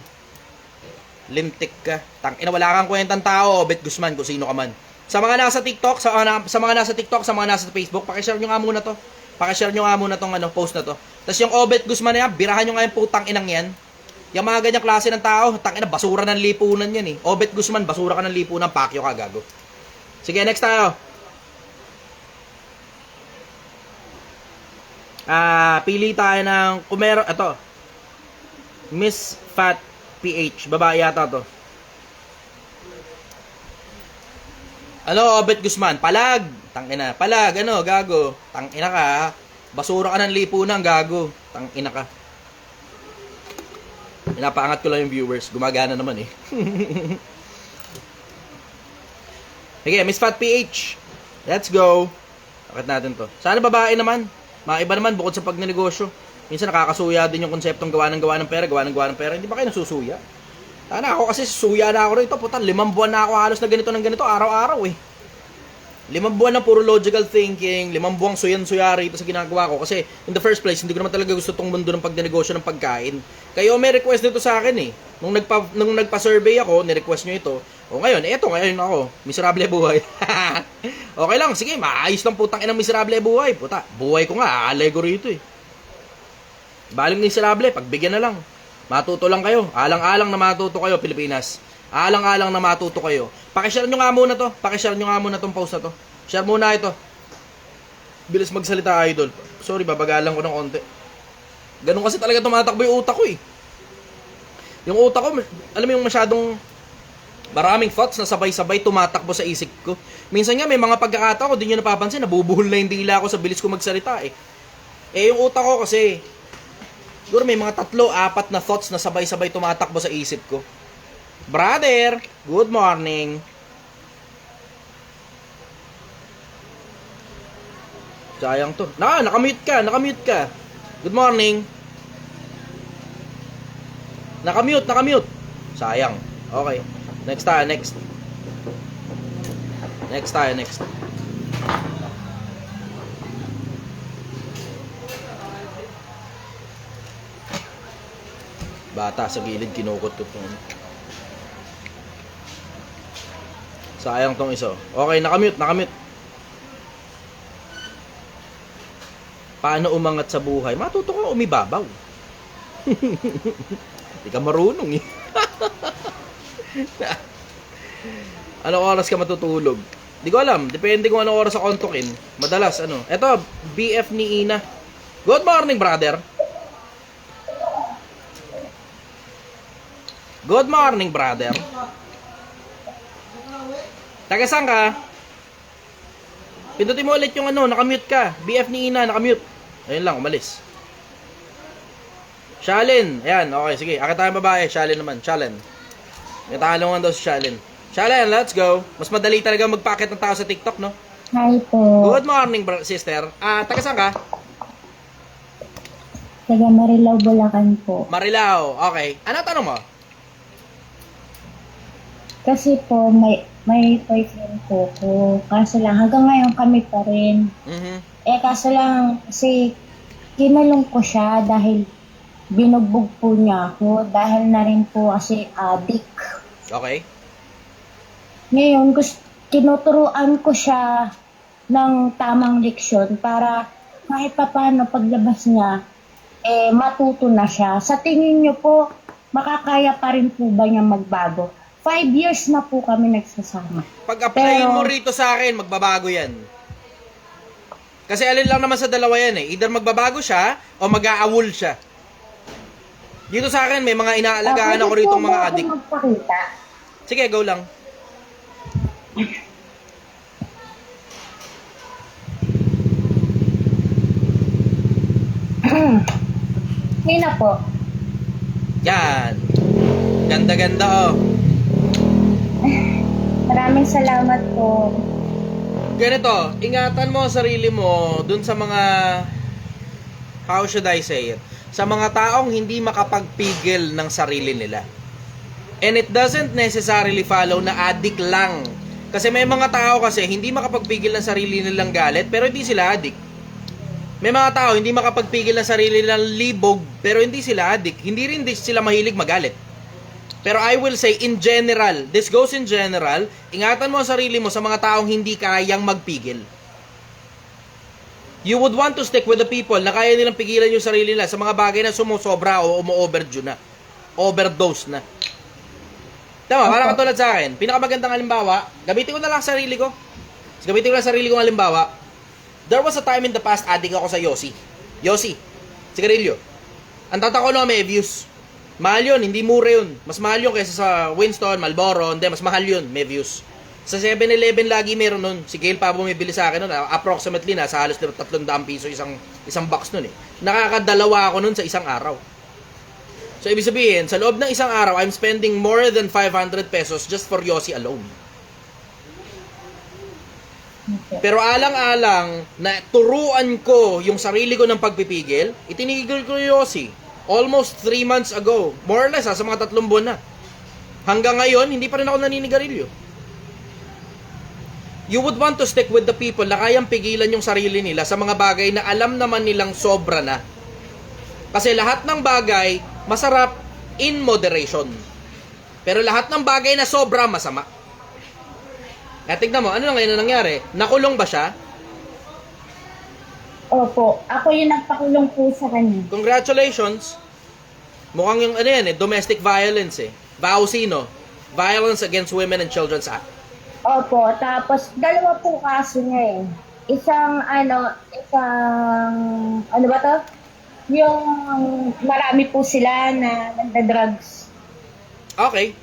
Lintik ka. Tangina, wala kang kwentang tao, Obet Guzman, kung sino ka man. Sa mga nasa TikTok, sa mga nasa TikTok, sa mga nasa Facebook, paki-share nyo nga muna to. Paki-share nyo nga muna tong post na to. Tapos yung Obet Guzman na yan, birahan nyo nga yung putang inang yan. Yung mga ganyang klase ng tao, tangina, basura ng lipunan yan eh. Obet Guzman, basura ka ng lipunan, pakyo ka, gago. Sige, next tayo. Pili tayo ng kumero, ito. Miss Fat PH, babae yata to. Ano, Obet Guzman? Palag! Tangina, palag, gago. Tangina ka, ha? Basura ka ng lipunan, gago. Tangina ka. Pinapaangat ko lang yung viewers. Gumagana naman eh. Sige, Miss Fat PH. Let's go. Bakit natin to? Sana babae naman. Mga iba naman, bukod sa pagnenegosyo. Minsan nakakasuya din yung konseptong gawa ng pera. Hindi ba kayo nasusuya? Tana, ako kasi suya na ako rito. Puta, 5 buwan na ako halos na ganito ng ganito. Araw-araw eh. 5 buwan na puro logical thinking. 5 buwang suyan-suya rito sa ginagawa ko. Kasi in the first place, hindi ko naman talaga gusto tong mundo ng pagnenegosyo ng pagkain. Kayo may request nito sa akin eh. Nung nagpa-survey ako, ni-request nyo ito. O ngayon, ngayon ako. Miserable buhay. Okay lang, sige, maayos lang putang inang miserable buhay. Puta, buhay ko nga, aalay ko rito eh. Baling miserable, pagbigyan na lang. Matuto lang kayo. Alang-alang na matuto kayo, Pilipinas. Alang-alang na matuto kayo. Pakishare nyo nga muna to. Pakishare nyo nga muna tong post na to. Share muna ito. Bilis magsalita, idol. Sorry, babagalan ko ng konti. Ganun kasi talaga tumatakbo yung utak ko eh. Yung utak ko, alam mo yung masyadong maraming thoughts na sabay-sabay tumatakbo sa isip ko. Minsan nga may mga pagkakataon ko, di nyo napapansin, nabubuhol na yung dila ko sa bilis ko magsalita eh. Yung utak ko kasi, siguro may mga 3-4 na thoughts na sabay-sabay tumatakbo sa isip ko. Brother, good morning. Sayang to. Nakamute ka. Good morning. Nakamute. Sayang. Okay. Next. Bata sa gilid, kinukot ko. Sayang tong iso. Okay, nakamute. Paano umangat sa buhay? Matuto ka umibabaw. Hindi ka marunong eh. Anong oras ka matutulog? Di ko alam. Depende kung anong oras ako antukin. Madalas, ano. Eto, BF ni Ina. Good morning, brother. Good morning, brother. Taga saan ka? Pindutin mo ulit yung ano, nakamute ka. BF ni Ina, nakamute. Ayun lang, umalis. Shalin. Ayan, okay, sige. Akit tayong babae. Shalin naman. Shalin. May talungan daw si Shalin. Shalin, let's go. Mas madali talaga magpakit ng tao sa TikTok, no? Hi po. Good morning, sister. Taga saan ka? Taga Marilao, Bulacan po. Marilao. Okay. Ano tanong mo? Kasi po, may boyfriend po ko. Kaso lang, hanggang ngayon kami pa rin. Kaso lang, kasi kinulong ko siya dahil binugbog po niya ako. Dahil na rin po kasi addict. Okay. Ngayon, tinuturuan ko siya ng tamang leksyon para kahit pa paano paglabas niya, matuto na siya. Sa tingin niyo po, makakaya pa rin po ba niya magbago? 5 years na po kami nagsasama. Pag-applyin mo rito sa akin, magbabago yan. Kasi alin lang naman sa dalawa yan eh. Either magbabago siya o mag-aawol siya. Dito sa akin, may mga inaalagaan ako rito mga adik. Magpakita. Sige, go lang. Ngayon na po. Yan. Ganda-ganda oh. Maraming salamat po. Ganito, ingatan mo ang sarili mo dun sa mga, how should I say it? Sa mga taong hindi makapagpigil ng sarili nila. And it doesn't necessarily follow na addict lang. Kasi may mga tao kasi hindi makapagpigil ng sarili nilang galit pero hindi sila addict. May mga tao hindi makapagpigil ng sarili nilang libog pero hindi sila addict. Hindi rin sila mahilig magalit. Pero I will say in general, this goes in general, ingatan mo ang sarili mo sa mga taong hindi kayang magpigil. You would want to stick with the people na kaya nilang pigilan yung sarili nila sa mga bagay na sumusobra o umu-overdue na. Overdose na. Tama, parang katulad sa akin. Pinakamagandang halimbawa, gamitin ko na lang sarili ko. Gamitin ko lang sarili kong halimbawa. There was a time in the past, addict ako sa Yossi. Yossi, sigarilyo. Ang tata ko no, may views. Mahal yun, hindi mura yun. Mas mahal yun kaysa sa Winston, Marlboro, hindi, mas mahal yun, may views. Sa 7-Eleven lagi meron nun. Si Gail pa bumibili sa akin nun. Approximately, nasa halos 300 piso isang box nun eh. Nakakadalawa ako nun sa isang araw. So, ibig sabihin, sa loob ng isang araw, I'm spending more than 500 pesos just for Yossi alone. Pero alang-alang na turuan ko yung sarili ko ng pagpipigil, itinigil ko yung Yossi. Almost 3 months ago. More or less, sa mga 3 buwan na. Hanggang ngayon, hindi pa rin ako naninigarilyo. You would want to stick with the people na kayang pigilan yung sarili nila sa mga bagay na alam naman nilang sobra na. Kasi lahat ng bagay, masarap in moderation. Pero lahat ng bagay na sobra, masama. Kaya tignan mo, ano na ngayon na nangyari? Nakulong ba siya? Opo, ako yung nagpakulong po sa kanya. Congratulations. Mukhang yung ano yan domestic violence eh. VAUC, no? Violence Against Women and Children's Act. Opo, tapos dalawa po kaso niya eh. Isang ano ba to? Yung marami po sila na nagda-drugs. Okay.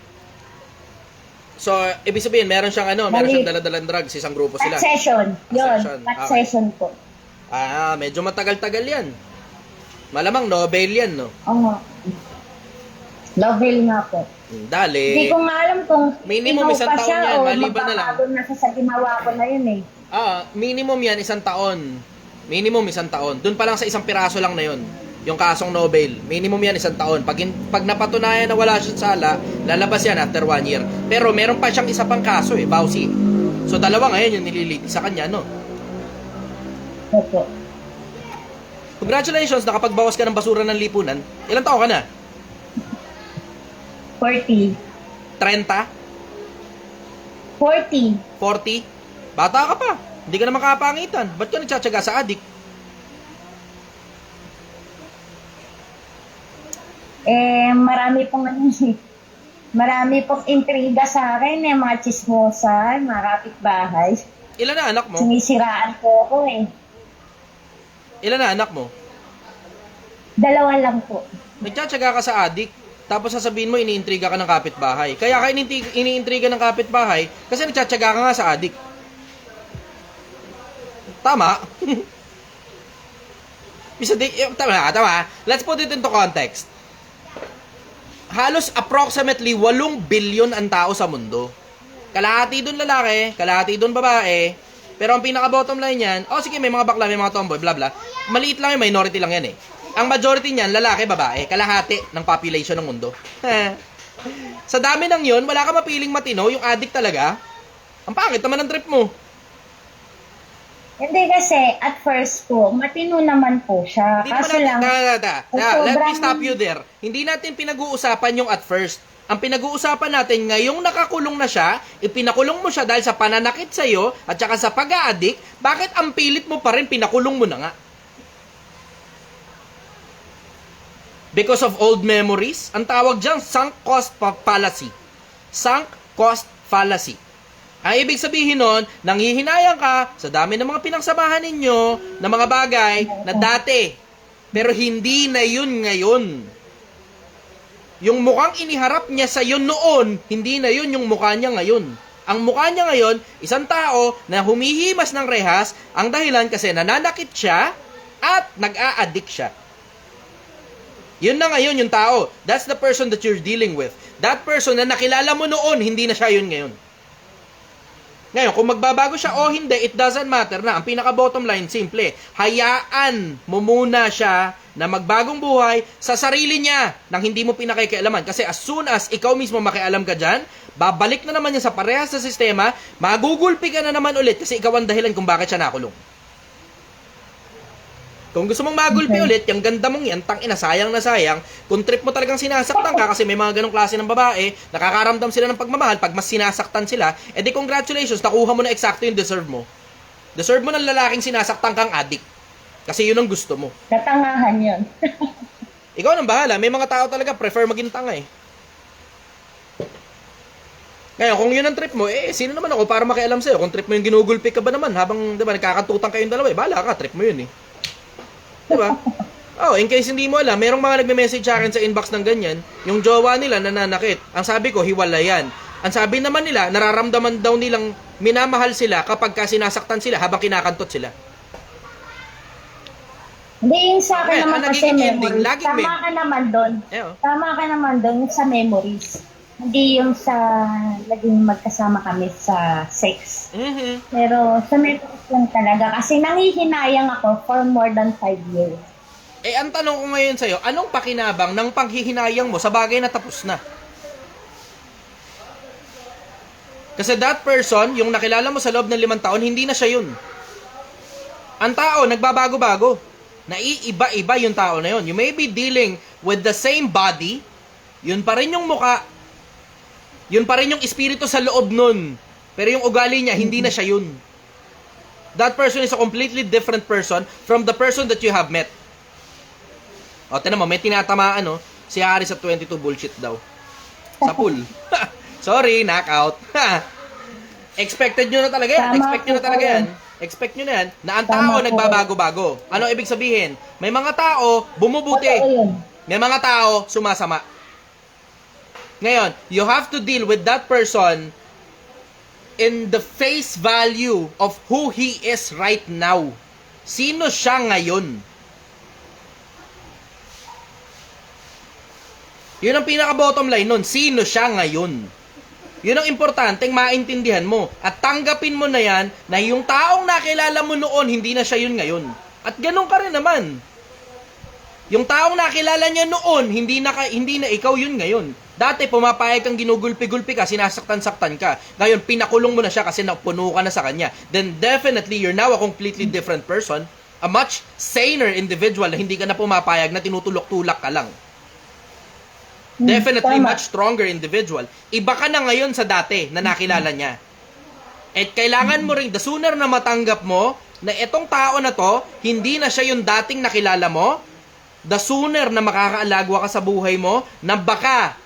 So, ibig sabihin, meron siyang meron siyang daladalang drugs, isang grupo sila. Cut session. Yun, Session. cut Okay. session po. Medyo matagal-tagal yan. Malamang Nobel yan, no? Oo. Novel nga po. Dali. Hindi ko nga alam kung Minimum isang pa taon siya yan, o maliban na lang. magbabago na siya sa ginawa ko na yun eh. Minimum yan, 1 taon. Minimum 1 taon. Doon pa lang sa isang piraso lang na yon. Yung kasong Nobel, minimum yan 1 taon. Pag napatunayan na wala siya sa sala, lalabas yan after 1 year. Pero meron pa siyang isa pang kaso Bausi. So dalawa ngayon yung nililiti sa kanya, no? Opo. Congratulations, nakapagbawas ka ng basura ng lipunan. Ilang taon ka na? 40. 30? 40. 40? Bata ka pa. Hindi ka na makapangitan. Ba't ka nagtsatsaga sa adik? Marami pong intriga sa akin mga chismosan, mga kapitbahay. Ilan na anak mo? Sinisiraan ko ako Ilan na anak mo? 2 lang po. Nagtsatsaga ka sa adik, tapos sasabihin mo iniintriga ka ng kapitbahay. Kaya ka iniintriga ng kapitbahay kasi nagtsatsaga ka nga sa adik. Tama? Tama. Let's put it into context. Halos approximately 8 billion ang tao sa mundo. Kalahati doon lalaki, kalahati doon babae. Pero ang pinaka-bottom line yan, sige, may mga bakla, may mga tomboy, bla bla. Maliit lang yung minority lang yan Ang majority niyan, lalaki, babae. Kalahati ng population ng mundo. Sa dami ng yun, wala ka mapiling matino, yung addict talaga. Ang pangit naman ang trip mo. Hindi kasi, at first po, matino naman po siya. Hindi Kaso lang, Let me stop you there. Hindi natin pinag-uusapan yung at first. Ang pinag-uusapan natin, ngayong nakakulong na siya, ipinakulong mo siya dahil sa pananakit sa'yo, at saka sa pag-a-addict, bakit ang pilit mo pa rin pinakulong mo na nga? Because of old memories? Ang tawag dyan, sunk cost fallacy. Sunk cost fallacy. Ang ibig sabihin nun, nanghihinayang ka sa dami ng mga pinagsamahan ninyo na mga bagay na dati. Pero hindi na yun ngayon. Yung mukhang iniharap niya sa yun noon, hindi na yun yung mukha niya ngayon. Ang mukha niya ngayon, isang tao na humihimas ng rehas, ang dahilan kasi nananakit siya at nag-a-addict siya. Yun na ngayon yung tao. That's the person that you're dealing with. That person na nakilala mo noon, hindi na siya yun ngayon. Ngayon, kung magbabago siya o hindi, it doesn't matter na. Ang pinaka-bottom line, simple. Hayaan mo muna siya na magbagong buhay sa sarili niya nang hindi mo pinakikialaman. Kasi as soon as ikaw mismo makialam ka dyan, babalik na naman niya sa parehas sa sistema, magugulpi ka na naman ulit kasi ikaw ang dahilan kung bakit siya nakulong. Kung gusto mong magulpi ulit, yung ganda mong yan, tangina, sayang na sayang. Kung trip mo talagang sinasaktan ka kasi may mga ganong klase ng babae, nakakaramdam sila ng pagmamahal, pag mas sinasaktan sila, edi congratulations, nakuha mo na eksakto yung deserve mo. Deserve mo ng lalaking sinasaktan kang addict. Kasi yun ang gusto mo. katangahan yun. Ikaw nang bahala, may mga tao talaga prefer maging tanga Ngayon, kung yun ang trip mo, sino naman ako para makialam sa'yo? Kung trip mo yung ginugulpi ka ba naman, habang, di ba, nagkakantutan kayong dalawa, bahala ka, trip mo yun Diba? In case hindi mo alam, merong mga nagme-message sa akin sa inbox ng ganyan, yung jowa nila nananakit. Ang sabi ko, hiwalayan. Ang sabi naman nila, nararamdaman daw nilang minamahal sila kapag sinasaktan sila habang kinakantot sila. Hindi, yung sa akin naman kasi memories. Tama ka naman doon. Tama ka naman doon sa memories. Hindi yung sa naging magkasama kami sa sex. Mm-hmm. Pero sa memories lang talaga. Kasi nangihinayang ako for more than 5 years. Ang tanong ko ngayon sa'yo, anong pakinabang ng panghihinayang mo sa bagay na tapos na? Kasi that person, yung nakilala mo sa loob ng 5 taon, hindi na siya yun. Ang tao, nagbabago-bago. Naiiba-iba yung tao na yun. You may be dealing with the same body, yun pa rin yung muka, yun pa rin yung espiritu sa loob nun. Pero yung ugali niya, hindi na siya yun. That person is a completely different person from the person that you have met. Tinan mo, may tinatamaan, si Harry sa 22 bullshit daw. Sa pool. Sorry, knockout. Expected nyo na talaga yan. Expect nyo na yan na ang tao nagbabago-bago. Ano ibig sabihin? May mga tao bumubuti. May mga tao sumasama. Ngayon, you have to deal with that person in the face value of who he is right now. Sino siya ngayon? Yun ang pinaka-bottom line nun. Sino siya ngayon? Yun ang importanteng maintindihan mo. At tanggapin mo na yan na yung taong nakilala mo noon, hindi na siya yun ngayon. At ganun ka rin naman. Yung taong nakilala niya noon, hindi na ikaw yun ngayon. Dati, pumapayag kang ginugulpi-gulpi ka, sinasaktan-saktan ka. Ngayon, pinakulong mo na siya kasi napuno ka na sa kanya. Then, definitely, you're now a completely different person. A much saner individual na hindi ka na pumapayag na tinutulak-tulak ka lang. Definitely, Tama. much stronger individual. Iba ka na ngayon sa dati na nakilala niya. At kailangan mo rin, the sooner na matanggap mo na itong tao na to, hindi na siya yung dating nakilala mo, the sooner na makakaalagwa ka sa buhay mo na baka,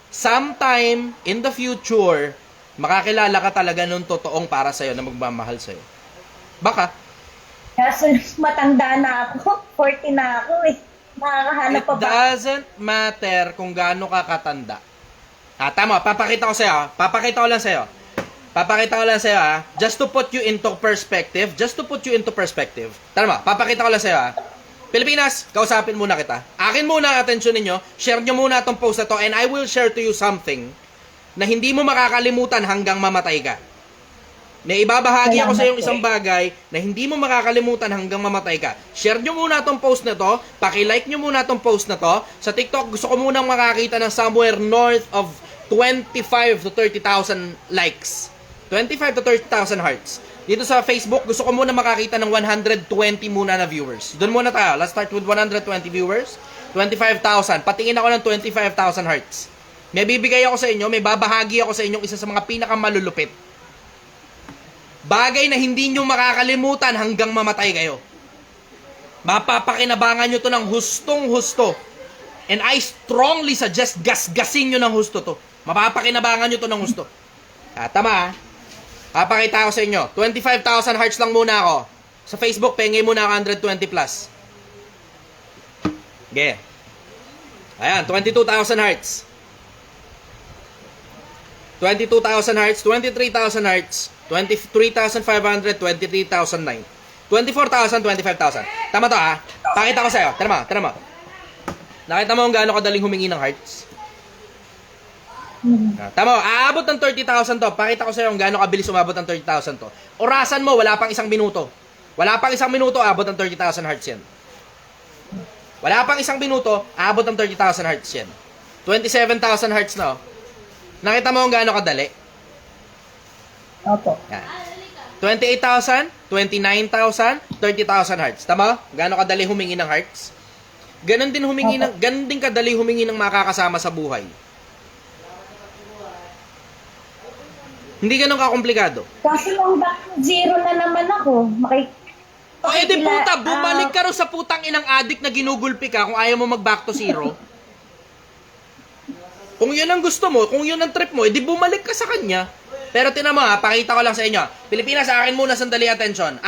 sometime in the future, makakilala ka talaga nung totoong para sa'yo na magmamahal sa'yo. Baka. Kaso matanda na ako, 40 na ako eh. Makakahanap It pa ba? doesn't matter kung gaano ka katanda. Tama, papakita ko sa'yo. Papakita ko lang sa'yo, just to put you into perspective. Tama, papakita ko lang sa'yo, Pilipinas, kausapin muna kita. Akin muna ang atensyon ninyo. Share nyo muna itong post na to and I will share to you something na hindi mo makakalimutan hanggang mamatay ka. May ibabahagi ako sa iyong isang bagay na hindi mo makakalimutan hanggang mamatay ka. Share nyo muna itong post na to. Paki-like nyo muna itong post na to. Sa TikTok, gusto ko munang makakita ng somewhere north of 25 to 30,000 likes. 25 to 30,000 hearts. Dito sa Facebook, gusto ko muna makakita ng 120 muna na viewers. Doon muna tayo. Let's start with 120 viewers. 25,000. Patingin ako ng 25,000 hearts. May bibigay ako sa inyo, may babahagi ako sa inyong isa sa mga pinakamalulupit. Bagay na hindi nyo makakalimutan hanggang mamatay kayo. Mapapakinabangan nyo to ng hustong-husto. And I strongly suggest gasgasin nyo ng husto to. Mapapakinabangan nyo to ng husto. Tama. Papakita ko sa inyo. 25,000 hearts lang muna ako. Sa Facebook, pengay muna ako 120 plus. Okay. Ayan, 22,000 hearts. 22,000 hearts, 23,000 hearts, 23,500, 23,009. 24,000, 25,000. Tama to Pakita ko sa'yo. Tara mo. Nakita mo kung gaano kadaling humingi ng hearts? Tama, aabot ng 30,000 to. Pakita ko sa'yo kung gaano kabilis umabot ng 30,000 to. Orasan mo, wala pang isang minuto. Aabot ng 30,000 hearts yan. Wala pang isang minuto, aabot ng 30,000 hearts yan. 27,000 hearts na Nakita mo kung gaano kadali? Opo. Yan. 28,000, 29,000, 30,000 hearts. Tama? Gaano kadali humingi ng hearts? Ganon din kadali humingi ng makakasama sa buhay. Hindi ganun kakomplikado. Kasi lang back to zero na naman ako. O edi puta, bumalik ka rin sa putang inang addict na ginugulpi ka kung ayaw mo mag back to zero. Kung yun ang gusto mo, kung yun ang trip mo, edi bumalik ka sa kanya. Pero tinan mo pakita ko lang sa inyo. Pilipinas, akin muna sandali attention.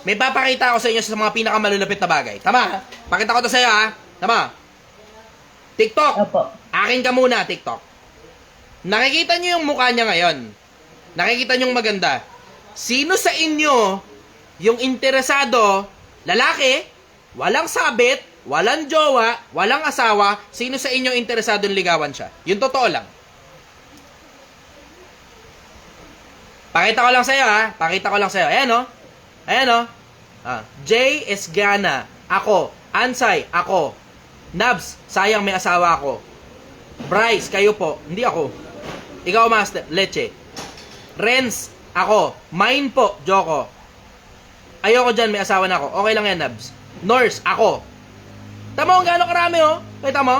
May papakita ako sa inyo sa mga pinakamalulupit na bagay. Tama Pakita ko to sa iyo Tama. TikTok. Opo. Akin ka muna, TikTok. Nakikita nyo yung mukha niya ngayon. Nakikita nyo yung maganda. Sino sa inyo yung interesado, lalaki, walang sabit, walang jowa, walang asawa, sino sa inyo interesado ligawan siya? Yung totoo lang. Pakita ko lang sa'yo Ayan Jay Esgana, ako. Ansay, ako. Nabs, sayang may asawa ako. Bryce, kayo po. Hindi ako. Ikaw, Master, Leche. Renz, ako. Mine po, Joko. Ayoko dyan, may asawa na ako. Okay lang yan, Nabs. Nurse, ako. Tama mo kung gaano karami, Kita mo?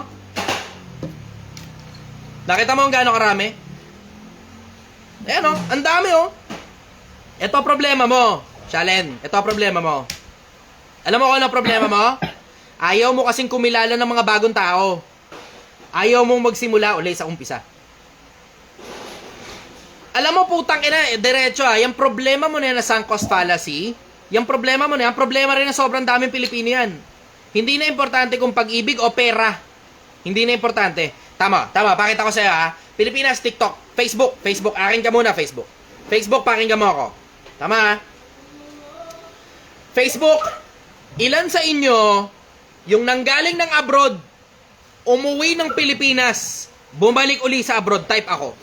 Nakita mo kung gaano karami? Ayan, ang dami, Ito problema mo, Shalen. Ito problema mo. Alam mo kung ano problema mo? Ayaw mo kasing kumilala ng mga bagong tao. Ayaw mong magsimula ulit sa umpisa. Alam mo, putang ina, diretso yung problema mo na yan na sunk cost fallacy, yung problema mo na yan, problema rin na sobrang daming Pilipino yan. Hindi na importante kung pag-ibig o pera. Hindi na importante. Tama, pakita ko sa'yo Pilipinas, TikTok, Facebook, akin ka muna, Facebook, pakinggan mo ako. Tama Facebook, ilan sa inyo yung nanggaling ng abroad, umuwi ng Pilipinas, bumalik uli sa abroad? Type ako.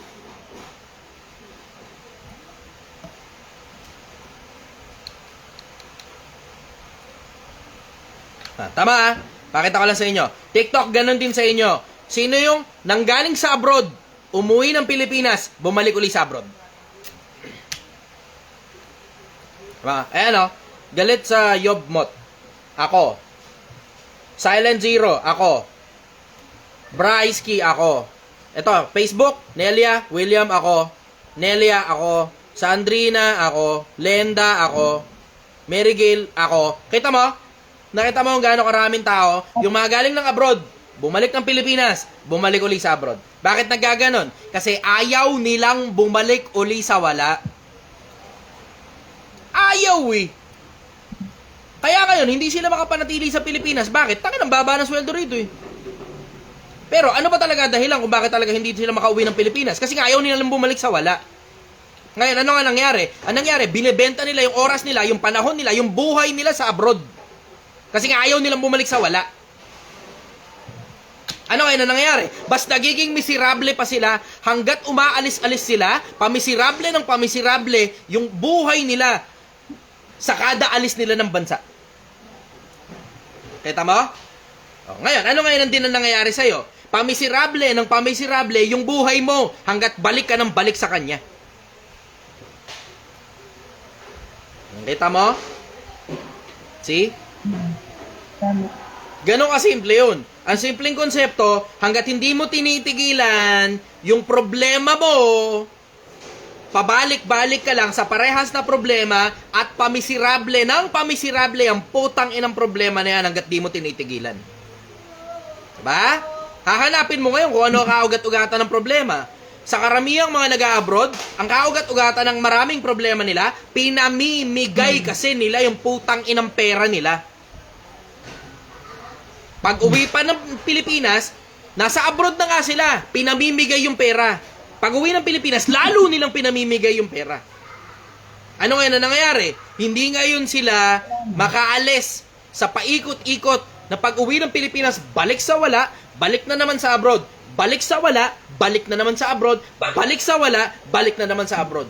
Tama ah. Pakita ko lang sa inyo. TikTok, ganun din sa inyo. Sino yung nanggaling sa abroad, umuwi ng Pilipinas, bumalik uli sa abroad? Diba? Ayan o. Galit sa Yobmot. Ako. Silent Zero. Ako. Braiski. Ako. Ito, Facebook. Nelia. William. Ako. Nelia. Ako. Sandrina. Ako. Lenda. Ako. Mary Gail. Ako. Kita mo? Nakita mo kung gaano karaming tao, yung mga galing ng abroad, bumalik ng Pilipinas, bumalik uli sa abroad. Bakit naggaganon? Kasi ayaw nilang bumalik uli sa wala. Ayaw eh. Kaya ngayon, hindi sila makapanatili sa Pilipinas. Bakit? Taka ng baba ng sweldo rito eh. Pero ano ba talaga dahilan kung bakit talaga hindi sila makauwi ng Pilipinas? Kasi nga ayaw nilang bumalik sa wala. Ngayon, ano nga nangyari? Ang nangyari, binibenta nila yung oras nila, yung panahon nila, yung buhay nila sa abroad. Kasi nga ayaw nilang bumalik sa wala. Ano kaya na nangyayari? Bas nagiging miserable pa sila hanggat umaalis-alis sila, pamiserable ng pamiserable yung buhay nila sa kada alis nila ng bansa. Kita mo? O, ngayon, ano ngayon ang din ang nangyayari sa'yo? Pamiserable ng pamiserable yung buhay mo hanggat balik ka ng balik sa kanya. Kita mo? See? Ganon kasimple yun. Ang simpleng konsepto, hanggat hindi mo tinitigilan yung problema mo, pabalik-balik ka lang sa parehas na problema at pamiserable ng pamiserable ang putang inang problema na yan hanggat di mo tinitigilan. Diba? Hahanapin mo ngayon kung ano kaugat-ugatan ng problema. Sa karamihang mga nag-a-abroad, ang kaugat-ugatan ng maraming problema nila, pinamimigay kasi nila yung putang inang pera nila. Pag uwi pa ng Pilipinas, nasa abroad na nga sila, pinamimigay yung pera. Pag uwi ng Pilipinas, lalo nilang pinamimigay yung pera. Ano ngayon na nangyayari? Hindi ngayon sila makaalis sa paikot-ikot na pag uwi ng Pilipinas, balik sa wala, balik na naman sa abroad. Balik sa wala, balik na naman sa abroad. Balik sa wala, balik na naman sa abroad.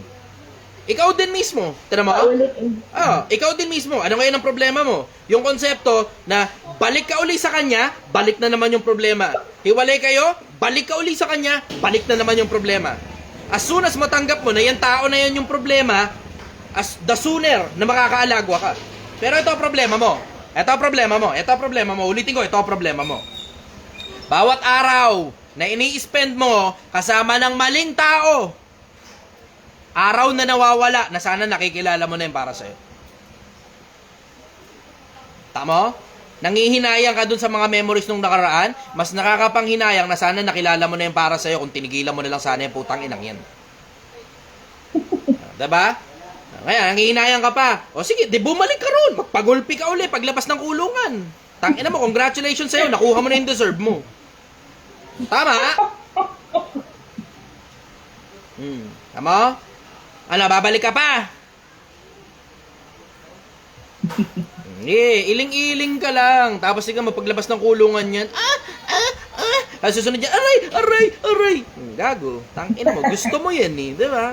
Ikaw din mismo. Tara mo? Ikaw din mismo. Ano ngayon ang problema mo? Yung konsepto na balik ka uli sa kanya, balik na naman yung problema. Hiwalay kayo, balik ka uli sa kanya, balik na naman yung problema. As soon as matanggap mo na yung tao na yan yung problema, as the sooner na makakaalagwa ka. Pero ito ang problema mo. Ito ang problema mo. Ito ang problema mo. Ulitin ko, ito ang problema mo. Bawat araw na ini-spend mo kasama ng maling tao, araw na nawawala na sana nakikilala mo na yung para sa'yo. Tama? Nangihinayang ka dun sa mga memories nung nakaraan, mas nakakapanghinayang na sana nakilala mo na yung para sa'yo kung tinigilan mo na lang sana yung putang inang yan. Diba? Ngayon, nangihinayang ka pa. O sige, di bumalik ka ron. Magpagulpi ka uli paglabas ng kulungan. Tangina mo, congratulations sa'yo. Nakuha mo na yung deserve mo. Tama? Tama? Ano, babalik ka pa? Iling-iling ka lang. Tapos ikaw mapaglabas ng kulungan yan. Tapos susunod yan, aray. Gago. Tangina mo, gusto mo yan eh. Diba?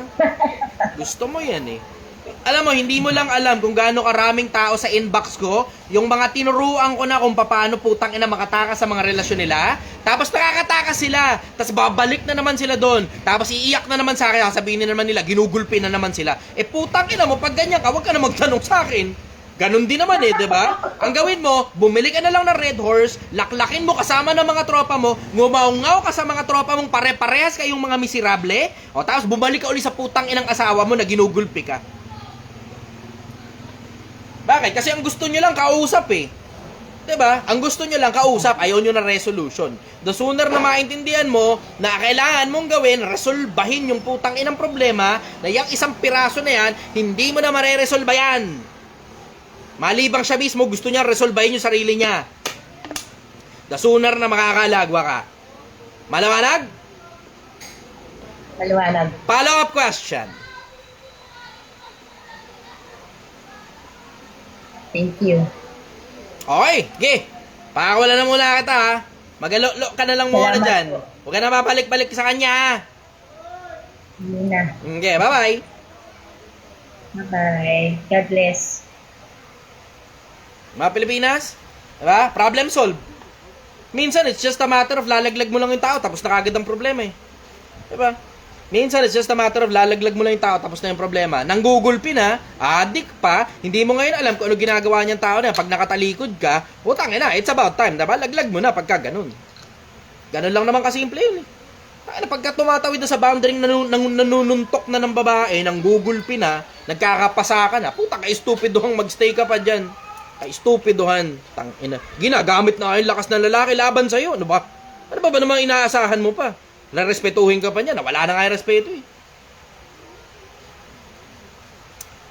Gusto mo yan eh. Alam mo, hindi mo lang alam kung gaano karaming tao sa inbox ko, yung mga tinuruan ko na kung paano putang ina makatakas sa mga relasyon nila, tapos nakakatakas sila, tapos babalik na naman sila doon, tapos iiyak na naman sa akin, sabihin na naman nila, ginugulpi na naman sila. Putang ina mo, pag ganyan ka, huwag ka na magtanong sa akin. Ganon din naman eh, di ba? Ang gawin mo, bumili ka na lang ng Red Horse, laklakin mo kasama ng mga tropa mo, ngumaungaw ka sa mga tropa mong pare-parehas kayong mga miserable, o tapos bumalik ka uli sa putang inang asawa mo na ginugulpi ka. Bakit? Kasi ang gusto nyo lang kausap eh. Diba? Ang gusto nyo lang kausap, ayaw nyo na resolution. The sooner na maintindihan mo na kailangan mong gawin, resolbahin yung putang inang problema na yung isang piraso na yan, hindi mo na mareresolba yan. Malibang siya mismo, gusto niya resolbahin yung sarili niya. The sooner na makakalagwa ka. Maliwanag? Maliwanag. Follow-up question. Thank you. Okay, okay. Pakawala na muna kita ha. Magalo ka na lang muna Salamat dyan. po. Huwag ka na mapalik-balik sa kanya ha. Hindi na. Okay, bye-bye. Bye-bye. God bless. Mga Pilipinas, Diba? Problem solved. Minsan, it's just a matter of lalaglag mo lang yung tao, tapos na kagad ang problema eh. Diba? Minsan, it's just a matter of lalaglag mo lang yung tao, tapos na yung problema. Nanggugulpi na, adik pa, hindi mo ngayon alam kung ano ginagawa niyang tao na. Pag nakatalikod ka, putang ina, it's about time, diba? Laglag mo na pagka ganun. Ganun lang naman kasimple yun eh. Pagka tumatawid na sa boundary nanununtok na ng babae, nanggugulpi na, nagkakapasa ka na, puta ka-stupidohang magstay ka pa dyan. Ka-stupidohan. Tangina. Ginagamit na yung lakas ng lalaki laban sa'yo. Ano ba? Ano ba namang inaasahan mo pa? Respetuhin ka pa niya, wala na nga yung respeto eh.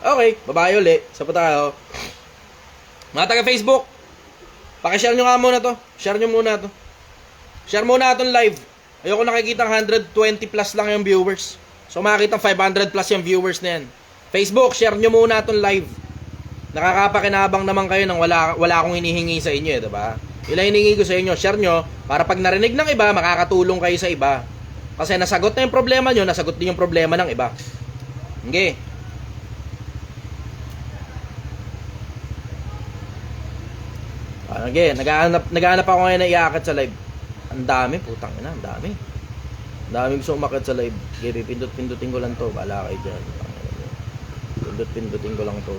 Okay, babae uli. Isa pa tayo. Mga taga-Facebook, pakishare nyo nga muna to. Share nyo muna to. Share muna itong live. Ayoko nakikita 120 plus lang yung viewers. So makikita 500 plus yung viewers na yan. Facebook, share nyo muna itong live. Nakakapakinabang naman kayo nang wala akong hinihingi sa inyo, diba? Ilang hiningi ko sa inyo, share nyo, para pag narinig ng iba, makakatulong kayo sa iba. Kasi nasagot na yung problema nyo, nasagot din yung problema ng iba. Okay. Okay, naghahanap ako ngayon na iaakit sa live. Ang dami, putang ina, ang dami. Ang dami gusto umakit sa live. Okay, pindot-pindutin ko lang to, bahala kayo dyan. Pindot-pindutin ko lang to.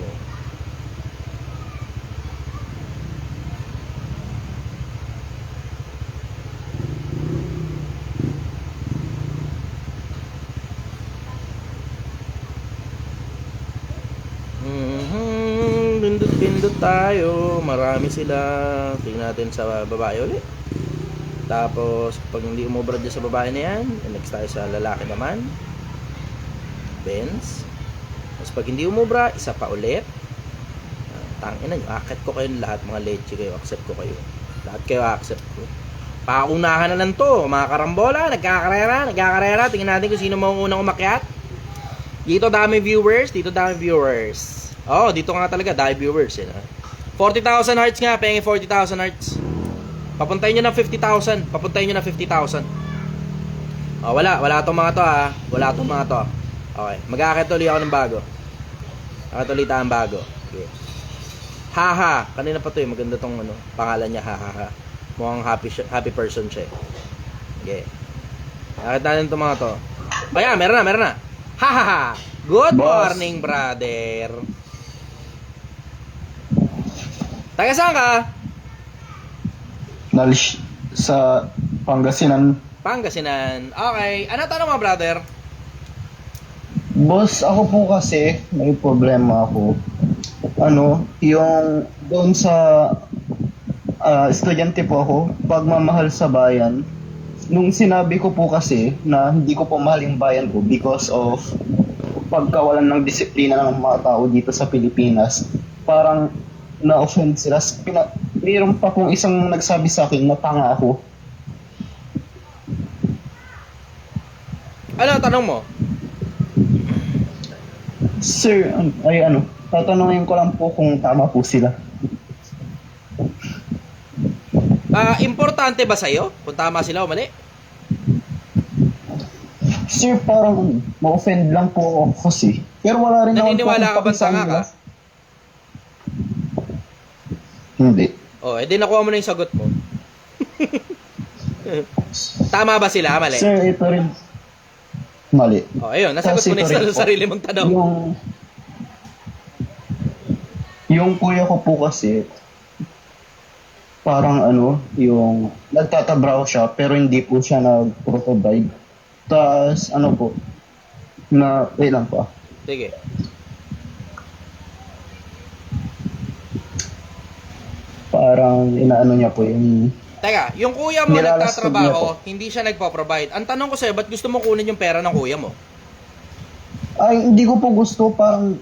Pindot tayo, marami sila. Tingnan natin sa babae ulit. Tapos pag hindi umubra dyan sa babae na yan, next tayo sa lalaki naman. Benz. Tapos pag hindi umubra, isa pa ulit. Tangina nyo, akit ko kayo lahat, mga leche kayo, accept ko kayo. Lahat kayo accept ko. Paunahan na lang to, mga karambola, nagkakarera. Tingnan natin kung sino maunang umakyat. Dito dami viewers. Oh, dito nga talaga, dahil viewers. 40,000 hearts nga, pengi 40,000 hearts. Papuntahin nyo ng 50,000. Oh, wala tong mga to ha. Okay, mag-aakit ulit ako ng bago. Akit ulit ang bago. Okay. Haha, kanina pa to maganda tong pangalan niya, haha. Mukhang happy person siya. Okay. Akit natin tong mga to. Kaya, meron na. Haha. Good Boss. morning, brother. Taga saan ka? Sa Pangasinan. Okay. Ano tanong mo, brother? Boss, ako po kasi, may problema ako. Yung doon sa estudyante po ako, pagmamahal sa bayan, nung sinabi ko po kasi na hindi ko po mahal yung bayan ko because of pagkawalan ng disiplina ng mga tao dito sa Pilipinas, parang na-offend sila. Mayroon pa pong isang nagsabi sa akin na tanga ako. Ano tanong mo? Sir, tatanungin ko lang po kung tama po sila. Importante ba sa'yo kung tama sila o mali? Sir, parang ma-offend lang po ako kasi. Pero wala rin naman po Naniniwala ka akong ba paki sa tanga kanila. ka? Hindi. Oh, edi nakuha mo na yung sagot mo. Tama ba sila? Mali? Sir, ito rin. Mali. Oh, ayun. Nasagot Kasi mo na ito rin yung po, sarili mong tanong. Yung kuya ko po kasi, parang yung nagtatabraw siya pero hindi po siya nag-provide. Tapos wait lang po. Sige. Parang inaano niya po yung Teka, yung kuya mo Nilalastog niya nagtatrabaho, hindi siya nagpo-provide. Ang tanong ko sa'yo, ba't gusto mo kunin yung pera ng kuya mo? Ay, hindi ko po gusto, parang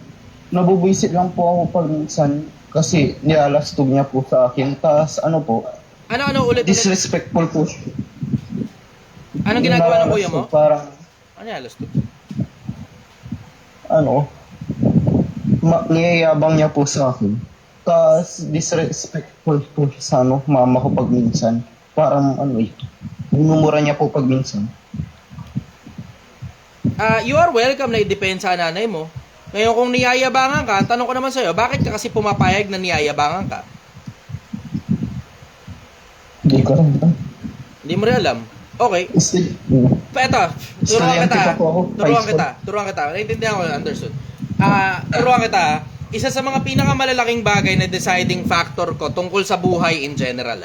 nabubwisit lang po ako pag minsan kasi nilalastog niya po sa akin. Tapos Ano ulit? disrespectful po siya. Anong ginagawa ng kuya mo? Parang, Ano yan, last niyayabang niya po sa akin. Tapos disrespectful po siya sa mama ko pag minsan. Parang minumura niya po pag minsan. You are welcome na i-depensa sa nanay mo. Ngayon kung niyayabangan ka, ang tanong ko naman sa'yo, bakit ka kasi pumapayag na niyayabangan ka? ko rin. Hindi mo rin alam. Okay. Still, Eto, Estudyante pa po ako, high school. turuan kita. Naintindihan ko, understood. Turuan kita. Isa sa mga pinakamalalaking bagay na deciding factor ko tungkol sa buhay in general,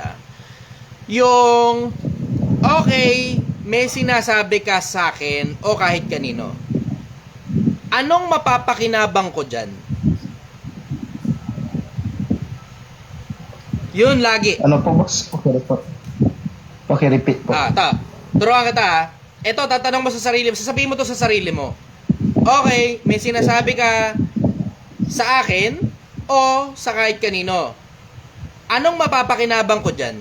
yung, okay, may sinasabi ka sa akin o kahit kanino. Anong mapapakinabang ko dyan? Yun lagi. Ano po, boss? Pakirepeat po. Turuan kita. Ito, tatanong mo sa sarili mo. Sasabihin mo to sa sarili mo. Okay, may sinasabi ka sa akin o sa kahit kanino. Anong mapapakinabang ko dyan?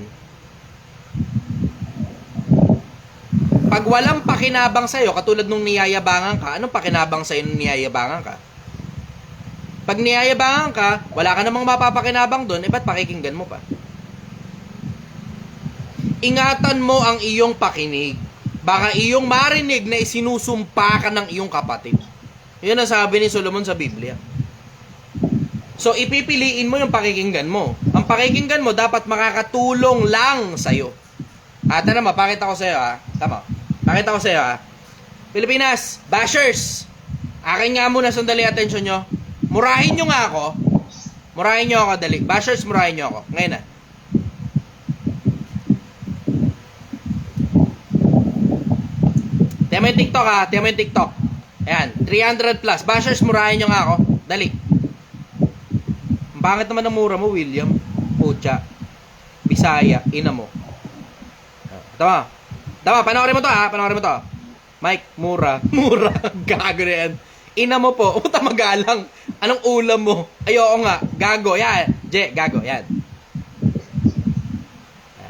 Pag walang pakinabang sa'yo, katulad nung niyayabangan ka, anong pakinabang sa'yo nung niyayabangan ka? Pag niyayabangan ka, wala ka namang mapapakinabang doon, ba't pakikinggan mo pa? Ingatan mo ang iyong pakinig. Baka iyong marinig na isinusumpa ka ng iyong kapatid. Yan ang sabi ni Solomon sa Biblia. So, ipipiliin mo yung pakikinggan mo. Ang pakikinggan mo dapat makakatulong lang sa'yo. Tara mo, pakita ko sa'yo Tama. Pakita ko sa'yo Pilipinas, bashers! Akin nga muna, sandali atensyon nyo. Murahin nyo nga ako. Murahin nyo ako, dali. Bashers, murahin nyo ako. Ngayon na. Tiyan mo yung TikTok tiyan mo yung TikTok. Ayan, 300 plus. Bashers, murahin nyo nga ako. Dali. Bakit naman ang mura mo, William? Pucha. Bisaya, ina mo. Tama. Panoorin mo to panoorin mo to. Mike, mura. Mura. Gago na yan. Ina mo po. Uta magalang. Anong ulam mo? Ayoko nga. Gago. Yan. Gago. Yan.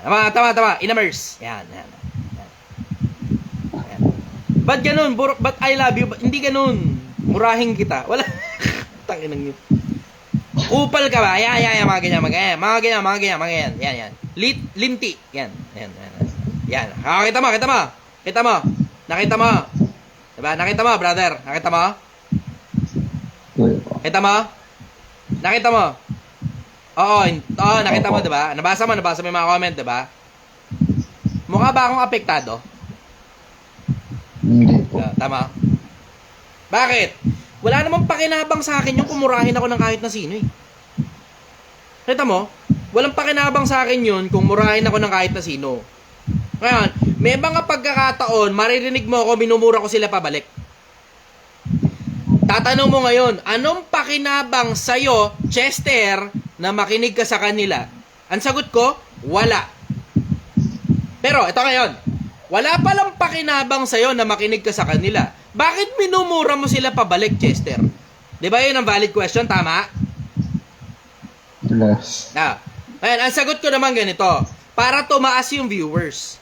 Tama. Inamers. Yan. Ba't ganun? Ba't I love you? Hindi ganun. Murahin kita. Wala. Tanginang yun. Upal ka ba? Yan. Mga ganyan. Yan. Linti. Yan. Kita mo. Nakita mo. Diba? Nakita mo, brother. Nakita mo? Nakita mo? Oo, nakita mo, diba? Nabasa mo yung mga comment, diba? Mukha ba akong apektado? Hindi po. Tama. Bakit? Wala namang pakinabang sa akin yung kumurahin ako ng kahit na sino Kita mo? Walang pakinabang sa akin yun kung murahin ako ng kahit na sino. Ngayon, may mga pagkakataon, maririnig mo ako, minumura ko sila pabalik. Tatanong mo ngayon, anong pakinabang sa'yo, Chester, na makinig ka sa kanila? Ang sagot ko, wala. Pero, ito ngayon, wala palang pakinabang sa'yo na makinig ka sa kanila. Bakit minumura mo sila pabalik, Chester? Di ba yun ang valid question? Tama? Yes. Ngayon, ang sagot ko naman ganito, para tumaas yung viewers.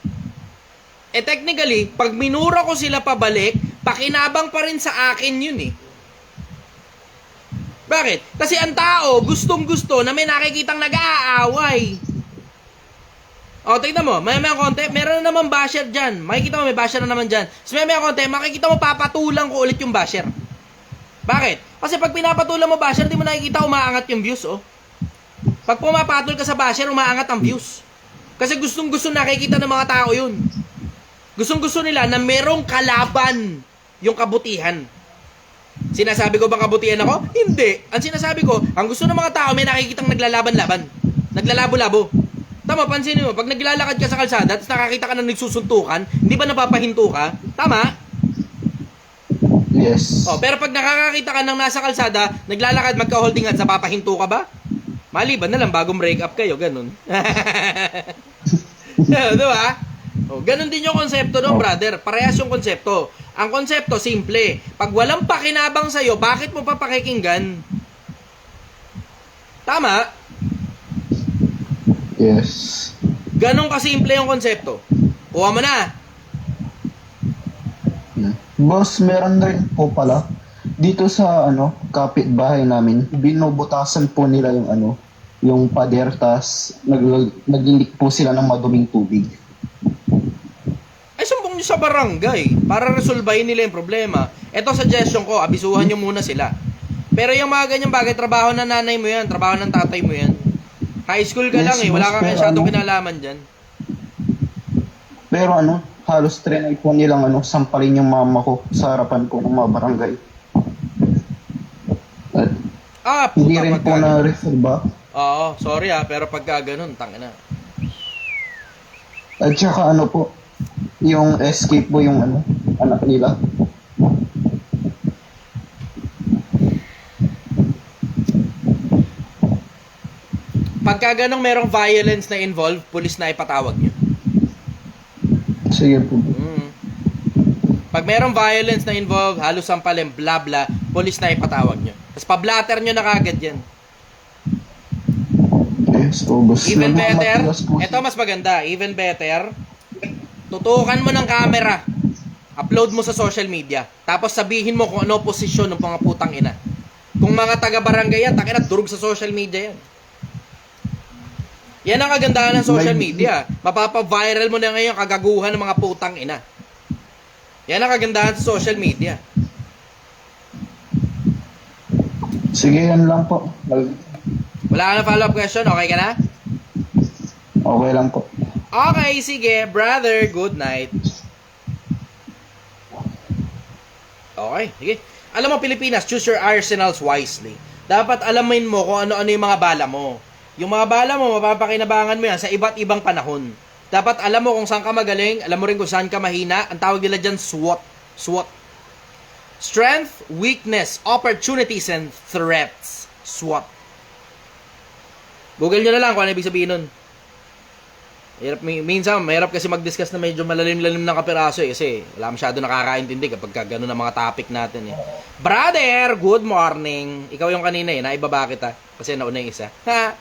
Technically, pag minura ko sila pabalik, pakinabang pa rin sa akin yun Bakit? Kasi ang tao, gustong-gusto na may nakikitang nag-aaway. Tignan mo, may konti, meron na naman basher dyan. Makikita mo, may basher na naman dyan. So may konti, makikita mo, papatulang ko ulit yung basher. Bakit? Kasi pag pinapatulang mo basher, di mo nakikita umaangat yung views, Pag pumapatol ka sa basher, umaangat ang views. Kasi gustong-gusto nakikita ng mga tao yun. Gustong-gusto nila na merong kalaban yung kabutihan. Sinasabi ko bang kabutihan ako? Hindi. Ang sinasabi ko, ang gusto ng mga tao may nakikitang naglalaban-laban. Naglalabo-labo. Tama, pansinin mo, pag naglalakad ka sa kalsada at nakakita ka na nagsusuntukan, hindi ba napapahinto ka? Tama? Yes. Pero pag nakakakita ka ng nasa kalsada, naglalakad, magka-holding hands, napapahinto ka ba? Maliban na lang, bagong break up kayo, ganun. Diba? Ganun din yung konsepto brother. Parehas yung konsepto. Ang konsepto, simple. Pag walang pakinabang sa'yo, bakit mo pa pakikinggan? Tama? Yes. Ganun kasimple yung konsepto. Kuha mo na. Boss, meron rin po pala. Dito sa kapitbahay namin, binubutasan po nila yung pader, tas naglilik po sila ng maduming tubig. Ay, sumbong nyo sa barangay para resolbahin nila yung problema. Ito, suggestion ko, abisuhan nyo muna sila. Pero yung mga ganyang bagay, trabaho ng nanay mo yan, trabaho ng tatay mo yan. High school ka Yes, lang wala boss, kang pero masyadong kinalaman dyan. Pero halos trinay po nilang sampalin yung mama ko sa harapan ko ng mga barangay. At hindi puta, rin po pagka- na-refer ba? Oo, sorry pero pagka ganun, tangina. At saka po, yung escape po yung anak nila. Pagka ganong merong violence na involved, pulis na ipatawag nyo. Sige po. Pag merong violence na involved, halos sampalin, bla bla, pulis na ipatawag nyo. Tapos pa-blatter nyo na kagad yan. Yes po, boss. Even better, Matigas po ito mas maganda, even better, tutukan mo ng camera, upload mo sa social media, tapos sabihin mo kung ano posisyon ng mga putang ina. Kung mga taga-barangay yan, takina, durug sa social media yan. Yan ang kagandahan ng social media. Mapapa-viral mo na ngayon kagaguhan ng mga putang ina. Yan ang kagandahan sa social media. Sige, yan lang po. Wala ka na follow-up question? Okay ka na? Okay lang po. Okay, sige. Brother, good night. Okay, sige. Alam mo, Pilipinas, choose your arsenals wisely. Dapat alamin mo kung ano-ano yung mga bala mo. Yung mga bala mo, mapapakinabangan mo yan sa iba't ibang panahon. Dapat alam mo kung saan ka magaling, alam mo rin kung saan ka mahina. Ang tawag nila dyan, SWOT. SWOT. Strength, weakness, opportunities, and threats. SWOT. Google nyo na lang kung ano ibig sabihin nun. Minsan, mahirap kasi mag-discuss na medyo malalim-lalim ng kapiraso kasi wala masyado nakakaintindi kapag gano'n ang mga topic natin eh. Brother, good morning. Ikaw yung kanina naibaba kita kasi nauna yung isa. Ha?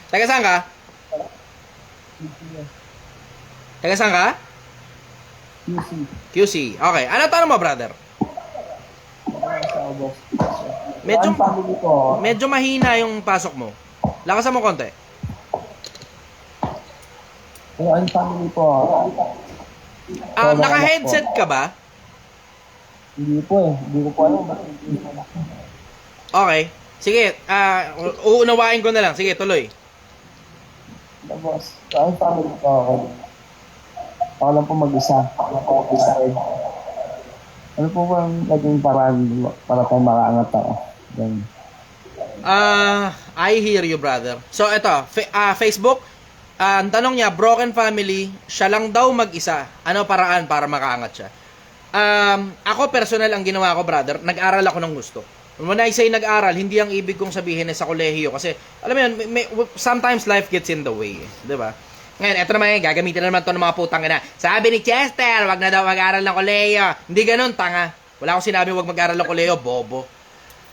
Taga saan ka? Taga saan ka? QC. Okay. Ano tanong mo, brother? Medyo mahina yung pasok mo. Lakasan mo konti. Ang family po. Naka-headset ka ba? Hindi po eh. Hindi ko po alam. Okay. Sige, uunawain ko na lang. Sige, tuloy. Tapos, ang family po ako. Ako lang po mag-isa. Ano po ba ang naging paraan para tayo makaangat ako? Yan. I hear you, brother. So, ito, Facebook, ang tanong niya, broken family, siya lang daw mag-isa. Ano paraan para makaangat siya? Ako, personal ang ginawa ko, brother, nag-aral ako ng gusto. When I say nag-aral, hindi ang ibig kong sabihin na sa kolehiyo. Kasi, alam mo yun, sometimes life gets in the way. Di ba? Ngayon, eto naman gagamitin na naman to ng mga putang ina. Sabi ni Chester, wag na daw mag-aral ng kolehiyo. Hindi ganun, tanga. Wala akong sinabi wag mag-aral ng kolehiyo, bobo.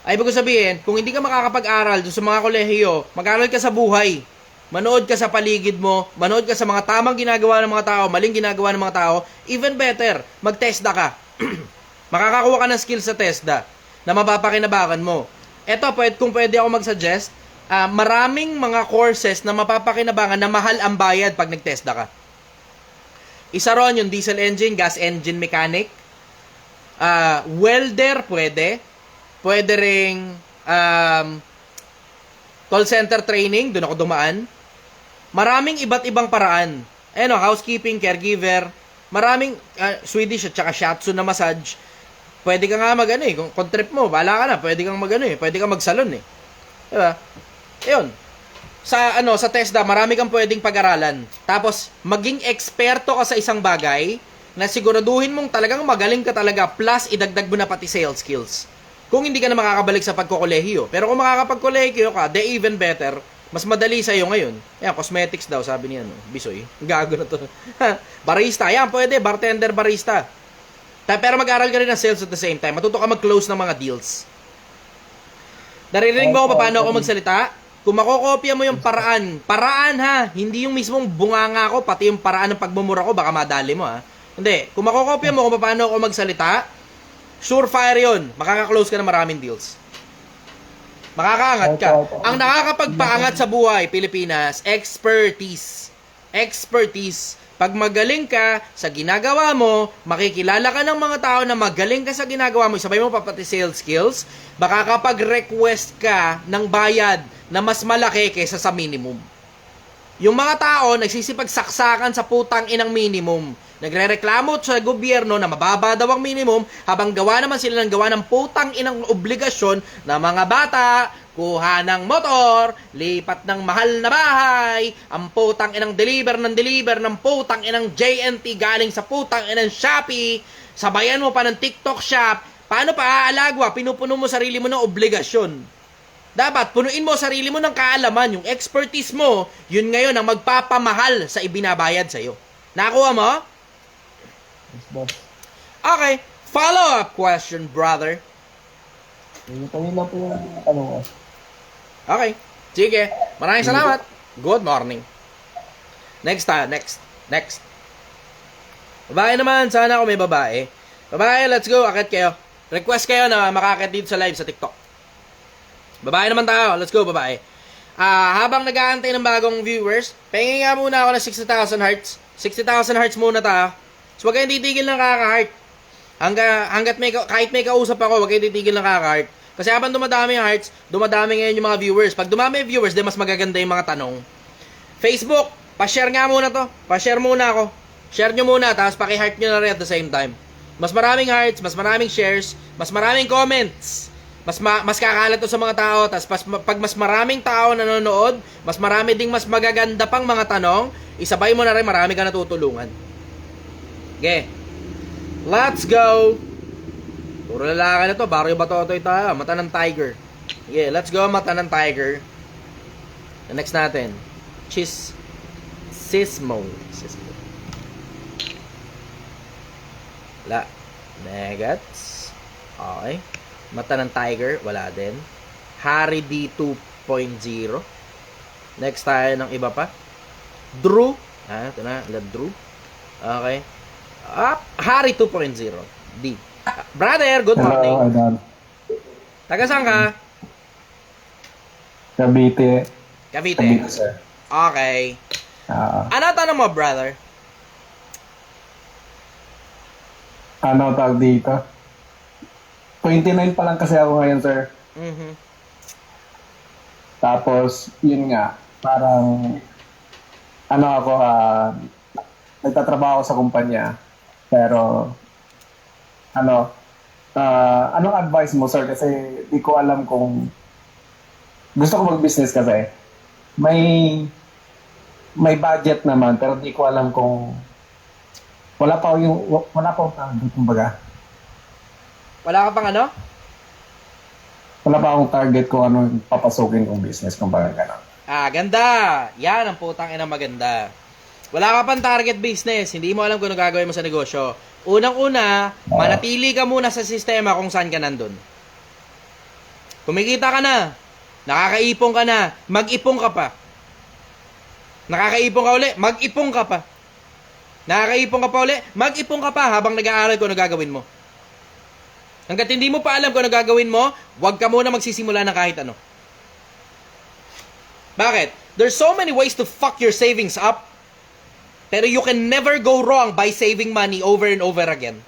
Ay, ibig ko sabihin, kung hindi ka makakapag-aral sa mga kolehiyo, mag-aral ka sa buhay. Manood ka sa paligid mo, manood ka sa mga tamang ginagawa ng mga tao, maling ginagawa ng mga tao, even better, mag-TESDA ka. Makakakuha ka ng skills sa TESDA na mapapakinabangan mo. Eto, kung pwede ako mag-suggest, maraming mga courses na mapapakinabangan na mahal ang bayad pag nag-TESDA ka. Isa ron yung diesel engine, gas engine mechanic, welder, pwede. Pwede ring call center training, doon ako dumaan. Maraming iba't ibang paraan. Housekeeping, caregiver, maraming Swedish at saka shiatsu na massage. Pwede ka nga kung trip mo, bahala ka na, pwede kang pwede kang magsalon eh. Diba? Ayun. Sa TESDA, marami kang pwedeng pag-aralan. Tapos, maging eksperto ka sa isang bagay na siguraduhin mong talagang magaling ka talaga plus idagdag mo na pati sales skills. Kung hindi ka na makakabalik sa pagkokolehiyo. Pero kung makakapagkolehiyo ka, even better, mas madali sa'yo ngayon. Yan, cosmetics daw, sabi niya, Bisoy. Gago na to. Barista, yan, pwede, bartender, barista. Pero mag-aral ka rin ng sales at the same time. Matuto ka mag-close ng mga deals. Naririnig mo kung paano ako magsalita? Kung makokopya mo yung paraan ha, hindi yung mismong bunganga ko, pati yung paraan ng pagmumura ko, baka madali mo ha. Hindi, kung makokopya mo kung paano ako magsalita, surefire yun, makaka-close ka ng maraming deals. Makakaangat ka. Ang nakakapagpaangat sa buhay, Pilipinas, expertise. Expertise. Pag magaling ka sa ginagawa mo, makikilala ka ng mga tao na magaling ka sa ginagawa mo, sabay mo pa pati sales skills, baka kapag-request ka ng bayad na mas malaki kaysa sa minimum. Yung mga tao nagsisipagsaksakan sa putang inang minimum, Nagrereklamo sa gobyerno na mababa daw ang minimum habang gawa naman sila ng gawa ng putang inang obligasyon na mga bata, kuha ng motor, lipat ng mahal na bahay, ang putang inang deliver ng putang inang JNT galing sa putang inang Shopee, sabayan mo pa ng TikTok shop, paano pa aalagwa? Pinupuno mo sarili mo ng obligasyon. Dapat punuin mo sarili mo ng kaalaman, yung expertise mo, yun ngayon ang magpapamahal sa ibinabayad sa'yo. Nakuha mo? Yes, boss. Okay, follow-up question, brother. Yun lang po yung ano ko. Okay, sige. Maraming salamat. Good morning. Next. Babae naman, sana ako may babae. Babae, let's go, akit kayo. Request kayo na makakit dito sa live sa TikTok. Babae naman tayo, let's go, babae. Habang nag-aantay ng bagong viewers, pahingin nga muna ako ng 60,000 hearts. 60,000 hearts muna tayo. So, huwag kayong titigil ng kaka-heart. Kahit may kausap ako, huwag kayong titigil ng kaka-heart. Kasi habang dumadami yung hearts, dumadami ngayon yung mga viewers. Pag dumami yung viewers, mas magaganda yung mga tanong. Facebook, pa-share nga muna to. Pa-share muna ako. Share nyo muna, tapos paki-heart nyo na rin at the same time. Mas maraming hearts, mas maraming shares, mas maraming comments. Mas kakalat to sa mga tao. Tapos pag mas maraming tao nanonood, mas marami ding mas magaganda pang mga tanong, isabay mo na rin, marami ka natutulungan. Okay. Let's go. Puro lalaki na to. Barrio Batotoy tayo. Mata ng tiger. Yeah, let's go. Mata ng tiger. The next natin. Sismo. Wala. Negats. Okay. Mata ng tiger. Wala din. Harry D 2.0. Next tayo ng iba pa. Drew. Ito na. Drew. Okay. Harry 2.0. D. Brother, good morning. Hello, Idol. Taga saan ka? Cavite. Cavite. Sir. Okay. Ano tanong mo, brother? Ano tawag dito? 29 pa lang kasi ako ngayon, sir. Mm-hmm. Tapos, yun nga, parang, nagtatrabaho ako sa kumpanya. Pero, anong advice mo, sir? Kasi di ko alam kung gusto ko mag-business kasi. May budget naman, pero di ko alam kung wala pa akong target, kumbaga. Wala ka pang ano? Wala pa akong target kung ano yung papasukin kong business, kumbaga gano'n. Ganda. Yan ang putang ina maganda. Wala ka pang target business. Hindi mo alam kung ano gagawin mo sa negosyo. Unang-una, manatili ka muna sa sistema kung saan ka nandun. Kumikita ka na. Nakakaipon ka na. Mag-ipon ka pa. Nakakaipon ka uli. Mag-ipon ka pa. Nakakaipon ka pa uli. Mag-ipon ka pa habang nag-aaral kung ano gagawin mo. Hanggat hindi mo pa alam kung ano gagawin mo, huwag ka muna magsisimula ng kahit ano. Bakit? There's so many ways to fuck your savings up. Pero you can never go wrong by saving money over and over again.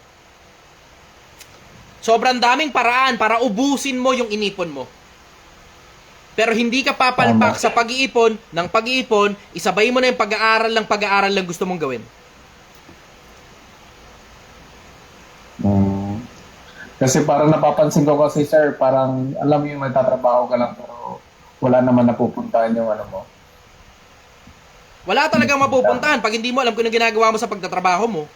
Sobrang daming paraan para ubusin mo yung inipon mo. Pero hindi ka papalpak sa pag-iipon, isabay mo na yung pag-aaral lang gusto mong gawin. Kasi parang napapansin ko kasi, sir, parang alam mo yung nagtatrabaho ka lang pero wala naman napupuntahan yung ano mo. Wala talagang mapupuntahan pag hindi mo alam kung ano ginagawa mo sa pagtatrabaho mo.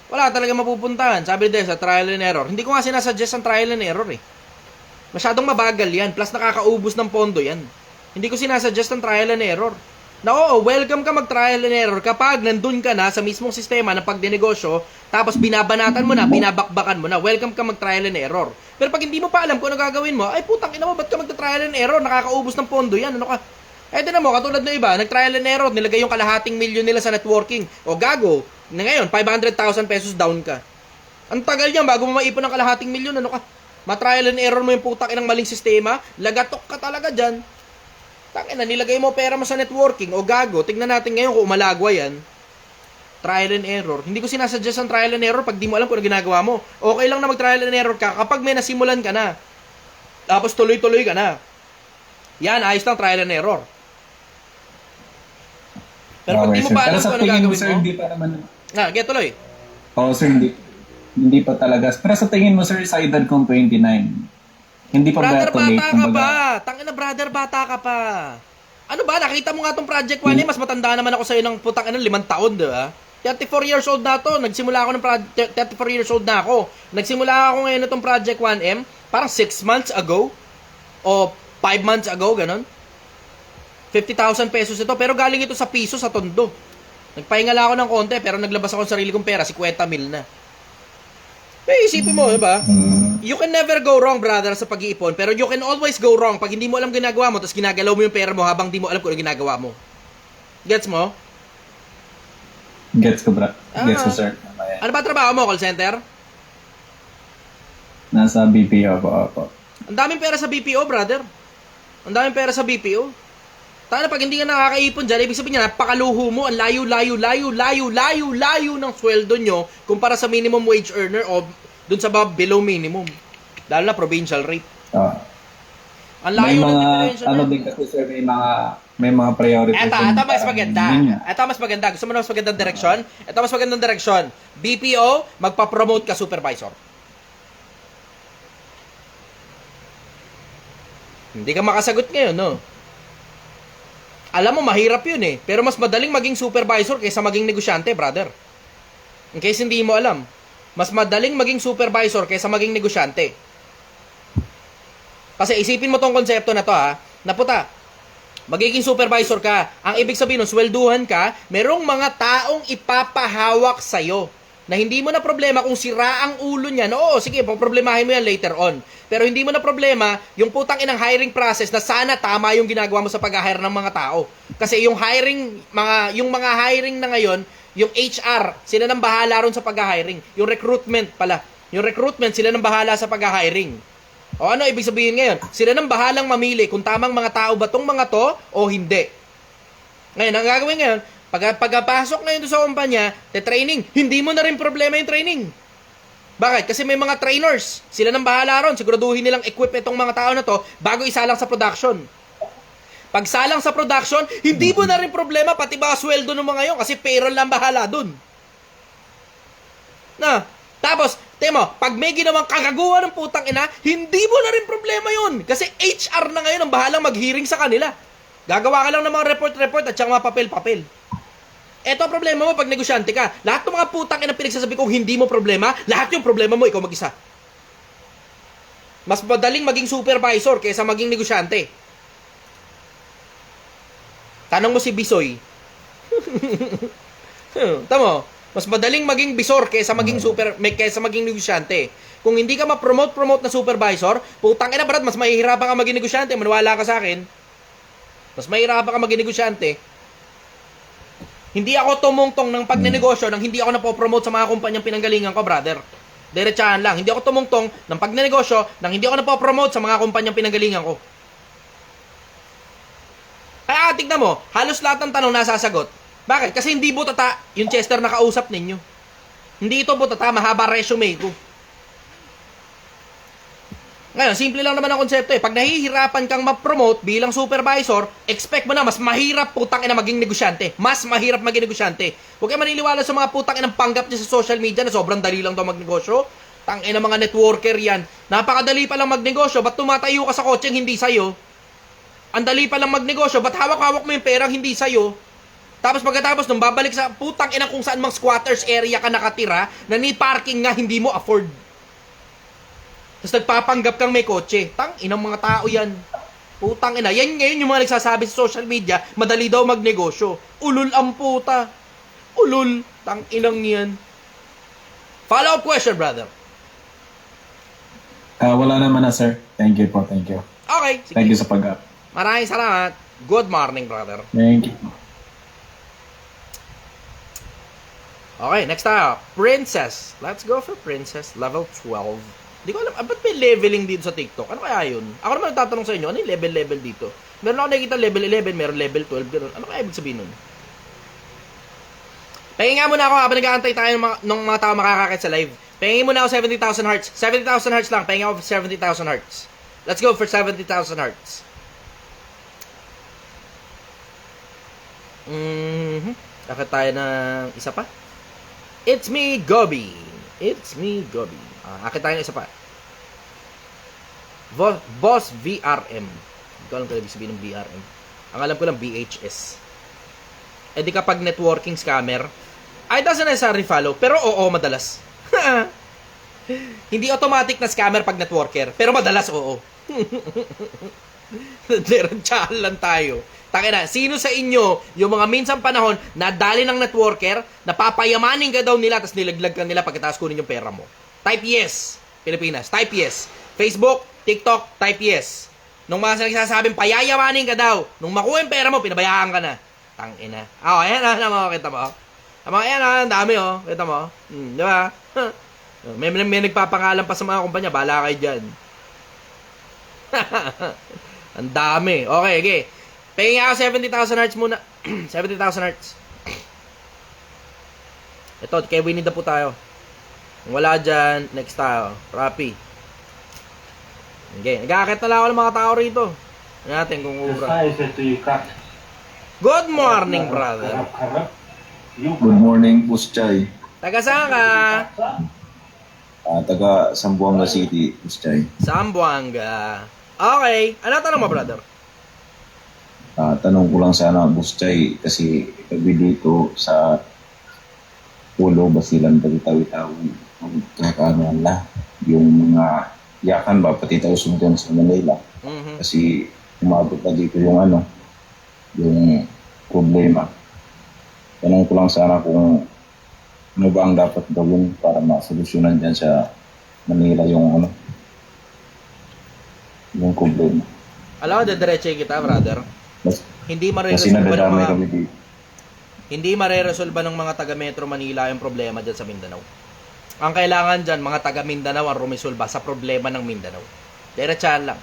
Wala talagang mapupuntahan. Sabi din sa trial and error. Hindi ko nga sinasuggest ang trial and error eh. Masyadong mabagal yan. Plus nakakaubos ng pondo yan. Hindi ko sinasuggest ang trial and error. Na oo, welcome ka mag-trial and error kapag nandun ka na sa mismong sistema ng pagdinegosyo, tapos binabanatan mo na, binabakbakan mo na, welcome ka mag-trial and error. Pero pag hindi mo pa alam kung ano gagawin mo, ay putang ina mo, ba't ka mag-trial and error? Nakakaubos ng pondo yan. Ano ka? Eh, tinan mo, katulad ng iba, nag-trial and error, nilagay yung kalahating milyon nila sa networking. O gago, na ngayon, 500,000 pesos down ka. Ang tagal niyan, bago mo maipon ng kalahating milyon, ano ka? Ma-trial and error mo yung putang inang maling sistema, lagatok ka talaga dyan. Tangina, nilagay mo pera mo sa networking, o gago, tignan natin ngayon kung umalagwa yan. Trial and error. Hindi ko sinasuggest ang trial and error pag di mo alam kung ano ginagawa mo. Okay lang na mag-trial and error ka kapag may nasimulan ka na. Tapos tuloy-tuloy ka na. Yan, ayos lang trial and error. Pero pag di mo pa alam kung ano gagawin mo, Get tuloy. Oo, sir, hindi pa talaga. Pero sa tingin mo, sir, sa edad kong 29, hindi pa Brother, ba ito late? bata ka pa. Tangina, brother, bata ka pa. Ano ba, nakita mo nga tong Project 1 mas matanda naman ako sa'yo ng putang ina 5 taon, di ba? 34 years old na to. Nagsimula ako ng 34 years old na ako. Nagsimula ako ngayon itong Project 1M, parang 6 months ago o 5 months ago, ganun. 50,000 pesos ito, pero galing ito sa piso sa tondo. Nagpahinga lang ako ng konti, pero naglabas ako ng sarili kong pera, 50 mil na. Eh, isipin mo, di ba? You can never go wrong, brother, sa pag-iipon, pero you can always go wrong pag hindi mo alam ginagawa mo, tapos ginagalaw mo yung pera mo habang di mo alam kung ano ginagawa mo. Gets mo? Gets ko, bro. Gets ko, sir. Ano ba trabaho mo, call center? Nasa BPO po. Ang daming pera sa BPO, brother. Ang daming pera sa BPO. Tana, pag hindi ka nakakaipon dyan, ibig sabihin niya, napakaluho mo, ang layo ng sweldo nyo kumpara sa minimum wage earner o dun sa below minimum. Lalo na provincial rate. Ang layo ng differential. Ano din kasi, sir, may mga priorities. Ito mas maganda. Ito mas maganda. Gusto mo na mas magandang direksyon? Ito mas magandang direksyon. BPO, magpa-promote ka supervisor. Hindi ka makasagot ngayon, no? Alam mo, mahirap yun eh. Pero mas madaling maging supervisor kaysa maging negosyante, brother. In case hindi mo alam. Mas madaling maging supervisor kaysa maging negosyante. Kasi isipin mo tong konsepto na to ha. Naputa, magiging supervisor ka. Ang ibig sabihin nun, swelduhan ka, merong mga taong ipapahawak sa'yo. Na hindi mo na problema kung sira ang ulo niyan. Oo, sige, problemahin mo yan later on. Pero hindi mo na problema yung putang inang hiring process na sana tama yung ginagawa mo sa pag-hire ng mga tao. Kasi yung mga hiring na ngayon, yung HR, sila nang bahala ron sa pag-hiring. Yung recruitment pala. Yung recruitment, sila nang bahala sa pag-hiring. O ano ibig sabihin ngayon? Sila nang bahalang mamili kung tamang mga tao ba tong mga to o hindi. Ngayon, ang gagawin ngayon, pagpasok ngayon doon sa kumpanya, training, hindi mo na rin problema yung training. Bakit? Kasi may mga trainers. Sila nang bahala ron. Siguraduhin nilang equip itong mga tao na to bago isalang sa production. Pag salang sa production, hindi mo na rin problema pati ba sweldo ng mga yon kasi payroll lang bahala dun. Tapos, temo, pag may ginawang kagaguhan ng putang ina, hindi mo na rin problema yun. Kasi HR na ngayon ang bahalang mag-hearing sa kanila. Gagawa ka lang ng mga report at siyang mga papel-papel. Eto ang problema mo pag negosyante ka. Lahat ng mga putang ina pinagsasabi kong hindi mo problema, lahat yung problema mo ikaw mag-isa. Mas madaling maging supervisor kaysa maging negosyante. Tanong mo si Bisoy. Tamo, mas madaling maging bisor kaysa maging negosyante. Kung hindi ka ma-promote na supervisor, putang ina brad, mas mahihirapan ka maging negosyante, maniwala ka sa akin. Mas mahihirapan ka maging negosyante. Hindi ako tumungtong ng pagnenegosyo nang hindi ako napopromote sa mga kumpanyang pinanggalingan ko, brother. Diretsahan lang. Hindi ako tumungtong ng pagnenegosyo nang hindi ako napopromote sa mga kumpanyang pinanggalingan ko. Kaya tignan mo, halos lahat ng tanong nasasagot. Bakit? Kasi hindi butata yung Chester na kausap ninyo. Hindi ito butata, mahaba resume ko. Ngayon, simple lang naman ang konsepto eh. Pag nahihirapan kang ma-promote bilang supervisor, expect mo na mas mahirap putang ina maging negosyante. Mas mahirap maging negosyante. Huwag kayo maniniwala sa mga putang inang panggap niya sa social media na sobrang dali lang daw magnegosyo. Tang ina mga networker yan. Napakadali pa lang magnegosyo. Ba't tumatayo ka sa kotseng hindi sa'yo? Ang dali pa lang magnegosyo. Ba't hawak-hawak mo yung perang hindi sa'yo? Tapos pagkatapos nung babalik sa putang ina kung saan mang squatters area ka nakatira, na ni parking nga hindi mo afford. Tapos nagpapanggap kang may kotse. Tang inang mga tao yan. Putang ina. Yan ngayon yung mga nagsasabi sa social media, madali daw magnegosyo. Ulul ang puta. Ulul. Tang inang yan. Follow-up question, brother. Wala naman na, sir. Thank you po, thank you. Okay. Sige. Thank you sa pag-up. Maraming salamat. Good morning, brother. Thank you. Okay, next tayo. Princess. Let's go for Princess. Level 12. Hindi ko alam. Ba't may leveling dito sa TikTok? Ano kaya yun? Ako naman nagtatanong sa inyo, ano yung level dito? Meron ako nakikita level 11, meron level 12, gano'n. Ano kaya ibig sabihin nun? Pahinga muna ako habang nag-aantay tayo ng mga tao makakakit sa live. Pahingin muna ako 70,000 hearts. 70,000 hearts lang. Pahinga ako for 70,000 hearts. Let's go for 70,000 hearts. Bakit tayo ng isa pa? It's me, Gobi. It's me, Gobi. Akit tayo ng isa pa. Boss VRM. Hindi ko alam kung ibig sabihin ng VRM. Ang alam ko lang, BHS. Eh di kapag networking scammer, ay doesn't necessarily follow, pero oo, madalas. Hindi automatic na scammer pag networker, pero madalas oo. Diretsyahan lang tayo. Takina, sino sa inyo, yung mga minsang panahon, nadali ng networker, napapayamanin ka daw nila, tapos nilaglag ka nila pagkatapos kunin yung pera mo? Type yes, Pilipinas. Type yes. Facebook, TikTok, type yes. Nung mga nagsasabing payayamanin ka daw, nung makuha yung pera mo, pinabayaan ka na. Tangina. Ayan na, kita mo. Ayan na, ang dami kita mo. Di ba? May nagpapangalan pa sa mga kumpanya, bahala kayo dyan. Ang dami. Okay. Pahingin ako 70,000 hearts muna. 70,000 hearts. Ito, kay Winnie the Pooh tayo. Kung wala dyan, next tayo. Rappi. Okay, nagkakit na lang ako ng mga tao rito. Ano natin kung ubra. Good morning, brother. Good morning, Boss Chay. Taga saan ka? Taga Zamboanga City, Boss Chay. Zamboanga. Okay. Ano tanong mo, brother? Tanong ko lang sana, Boss Chay, kasi gabi dito sa Pulo, Basilan, Tawi-Tawi, kakaano na, yung mga yakan ba, pati tausong dyan sa Manila. Kasi umabot na dito yung yung problema. Tanong ko lang sana kung ano ba ang dapat gawin para masolusyonan dyan sa Manila yung yung problema. Alam mo, dediretso kita, brother. Hindi Kasi mariresolba ng nadadamay mga kami dito. hindi mareresolba ng mga taga Metro Manila yung problema dyan sa Mindanao. Ang kailangan dyan, mga taga Mindanao ang rumisolba sa problema ng Mindanao. Diretsahan lang.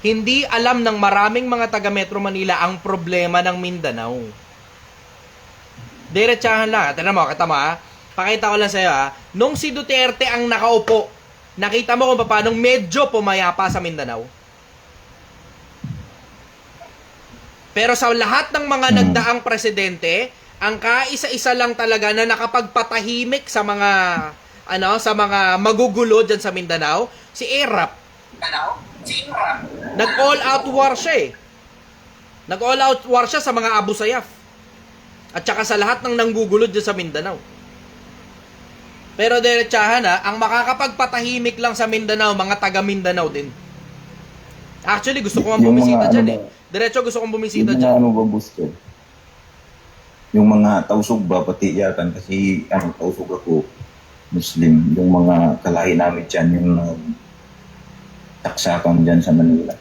Hindi alam ng maraming mga taga Metro Manila ang problema ng Mindanao. Diretsahan lang. Tignan mo, kita mo ha. Pakita ko lang sa'yo ha. Nung si Duterte ang nakaupo, nakita mo kung paano medyo pumayapa sa Mindanao. Pero sa lahat ng mga nagdaang presidente, ang kaisa-isa lang talaga na nakapagpatahimik sa mga sa mga magugulo diyan sa Mindanao, si Erap. Nag-all out war siya eh. Nag-all out war siya sa mga Abu Sayyaf. At saka sa lahat ng nanggugulo diyan sa Mindanao. Pero diretsahan ang makakapagpatahimik lang sa Mindanao, mga taga Mindanao din. Actually, gusto ko nga bumisita dyan eh. Diretso gusto kong bumisita yung dyan. Yung ba, Buster? Yung mga tausog ba, pati yakan, kasi tausog ako, Muslim. Yung mga kalahi namin dyan, yung taksakan dyan sa Manila.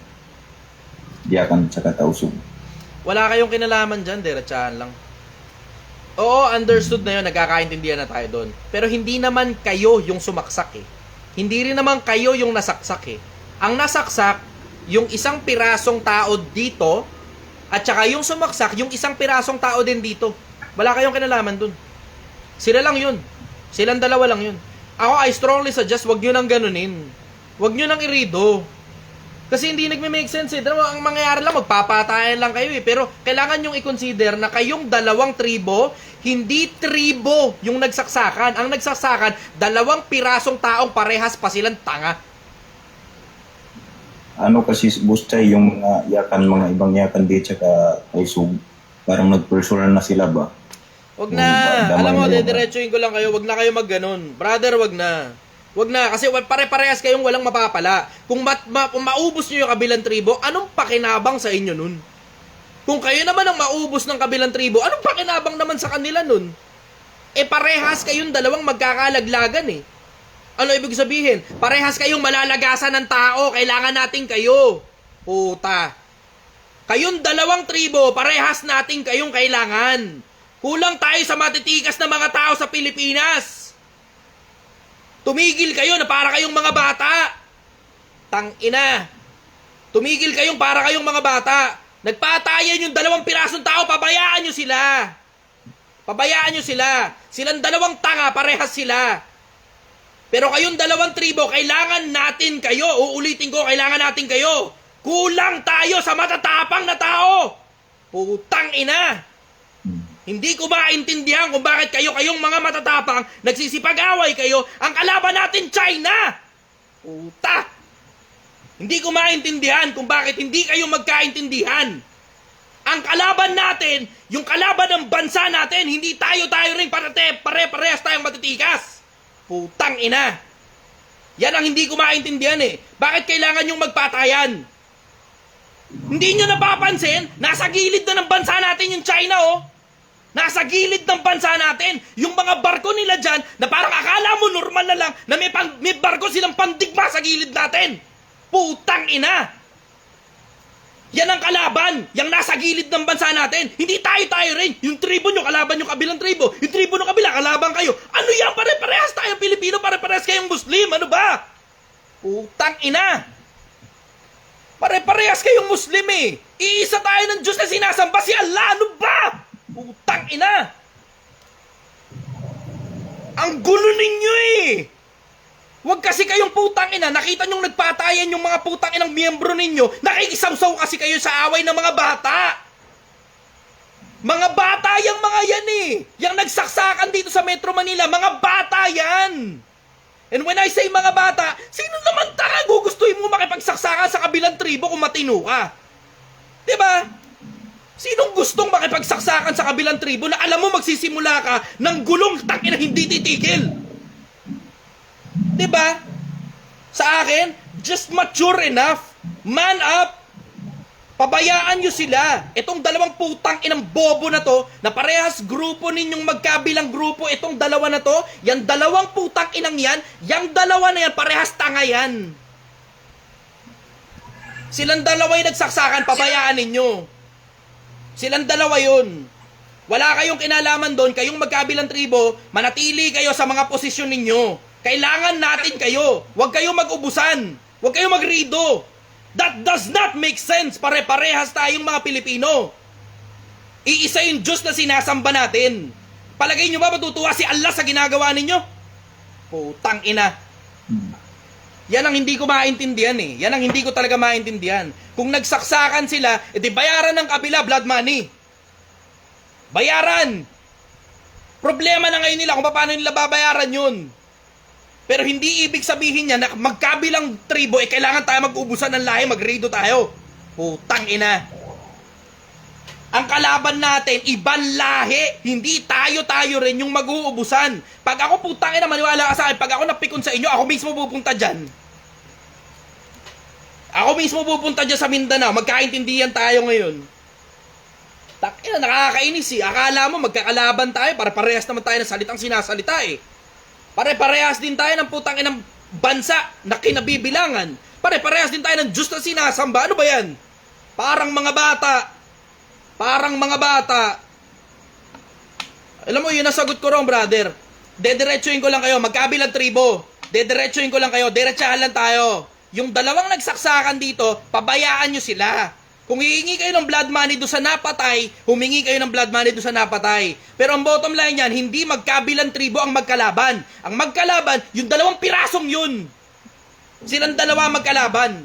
Yakan sa tausog. Wala kayong kinalaman dyan, diretsahan lang. Oo, understood na yun, nagkakaintindihan na tayo doon. Pero hindi naman kayo yung sumaksak eh. Hindi rin naman kayo yung nasaksak eh. Ang nasaksak, yung isang pirasong tao dito, at saka yung sumaksak, yung isang pirasong tao din dito. Wala kayong kinalaman dun. Sila lang yun. Silang dalawa lang yun. Ako, I strongly suggest, wag nyo nang ganunin. Wag nyo nang irido. Kasi hindi nagme-make sense eh. Ang mangyayari lang, magpapatayan lang kayo eh. Pero kailangan nyong i-consider na kayong dalawang tribo, hindi tribo yung nagsaksakan. Ang nagsaksakan, dalawang pirasong taong parehas pa silang tanga. Kasi Boss Chay, yung mga ibang yakan dito tsaka tausog, parang nag-personal na sila ba? Wag na. Alam mo, dediretsuhin ko lang kayo. Wag na kayo magganon. Brother, wag na. Wag na. Kasi pare-parehas kayong walang mapapala. Kung maubos nyo yung kabilang tribo, anong pakinabang sa inyo nun? Kung kayo naman ang maubos ng kabilang tribo, anong pakinabang naman sa kanila nun? Parehas kayong dalawang magkakalaglagan eh. Ano ibig sabihin? Parehas kayong malalagasan ng tao. Kailangan natin kayo. Puta. Kayong dalawang tribo, parehas natin kayong kailangan. Kulang tayo sa matitikas na mga tao sa Pilipinas. Tumigil kayo na para kayong mga bata. Tangina. Tumigil kayong para kayong mga bata. Nagpatayan yung dalawang pirasong tao, pabayaan nyo sila. Pabayaan nyo sila. Silang dalawang tanga, parehas sila. Pero kayong dalawang tribo, kailangan natin kayo. Uulitin ko, kailangan natin kayo. Kulang tayo sa matatapang na tao. Putang ina. Hindi ko maintindihan kung bakit kayong mga matatapang, nagsisipag-away kayo, ang kalaban natin, China! Puta! Hindi ko maintindihan kung bakit hindi kayo magkaintindihan. Ang kalaban natin, yung kalaban ng bansa natin, hindi tayo rin pare-parehas tayong matitikas. Putang ina! Yan ang hindi ko maintindihan eh. Bakit kailangan yung magpatayan? Hindi nyo napapansin, nasa gilid na ng bansa natin yung China oh. Nasa gilid ng bansa natin, yung mga barko nila dyan, na parang akala mo normal na lang, na may barko silang pandigma sa gilid natin. Putang ina! Yan ang kalaban, yung nasa gilid ng bansa natin. Hindi tayo rin. Yung tribo nyo, kalaban yung kabilang tribo. Yung tribo ng kabila, kalaban kayo. Ano yan? Pare-parehas tayong Pilipino, pare-parehas kayong Muslim. Ano ba? Putang ina! Pare-parehas kayong Muslim eh. Iisa tayo ng Diyos na sinasamba, si Allah. Ano ba? Putang ina! Ang gulo ninyo eh! Huwag kasi kayong putang ina, nakita nyong nagpatayan yung mga putang inang miyembro ninyo, nakikisamsaw kasi kayo sa away ng mga bata. Mga bata yung mga yan eh. Yung nagsaksakan dito sa Metro Manila, mga bata yan. And when I say mga bata, sino naman taka gugustuhin mo makipagsaksakan sa kabilang tribo kung matino ka? Diba? Sinong gustong makipagsaksakan sa kabilang tribo na alam mo magsisimula ka ng gulong tangina hindi titigil? Diba? Sa akin, just mature enough. Man up. Pabayaan nyo sila. Itong dalawang putang inang bobo na to, na parehas grupo ninyong magkabilang grupo, itong dalawa na to, yan dalawang putang inang yan, yang dalawa na yan, parehas tanga yan. Silang dalawa yung nagsaksakan, pabayaan ninyo. Silang dalawa yun. Wala kayong kinalaman doon, kayong magkabilang tribo, manatili kayo sa mga posisyon ninyo. Kailangan natin kayo. Huwag kayong mag-ubusan. Huwag kayong magrido. That does not make sense. Pare-parehas tayong mga Pilipino. Iisa yung Diyos na sinasamba natin. Palagay nyo ba matutuwa si Allah sa ginagawa ninyo? Putang ina. Yan ang hindi ko maintindihan eh. Yan ang hindi ko talaga maintindihan. Kung nagsaksakan sila, edi bayaran ng kabila blood money. Bayaran. Problema na ngayon nila kung paano nila babayaran yun. Pero hindi ibig sabihin niya na magkabilang tribo, kailangan tayo mag-ubusan ng lahi, magrido tayo. Putang ina. Ang kalaban natin, ibang lahi. Hindi tayo rin yung mag-uubusan. Pag ako putang ina, maniwala ka sa akin, pag ako napikon sa inyo, ako mismo pupunta dyan. Ako mismo pupunta dyan sa Mindanao, magkaintindihan tayo ngayon. Takina, nakakainis eh. Akala mo magkakalaban tayo, para parehas naman tayo ng salitang sinasalita eh. Pare-parehas din tayo ng putang inang bansa na kinabibilangan. Pare-parehas din tayo ng Diyos na sinasamba. Ano ba yan? Parang mga bata. Parang mga bata. Alam mo, yun ang sagot ko ron, brother. Dediretsuhin ko lang kayo. Magkabilang tribo. Dediretsuhin ko lang kayo. Diretsahan lang tayo. Yung dalawang nagsaksakan dito, pabayaan nyo sila. Kung hihingi kayo ng blood money doon sa napatay, humingi kayo ng blood money doon sa napatay. Pero ang bottom line yan, hindi magkabilang tribo ang magkalaban. Ang magkalaban, yung dalawang pirasong yun. Silang dalawa magkalaban.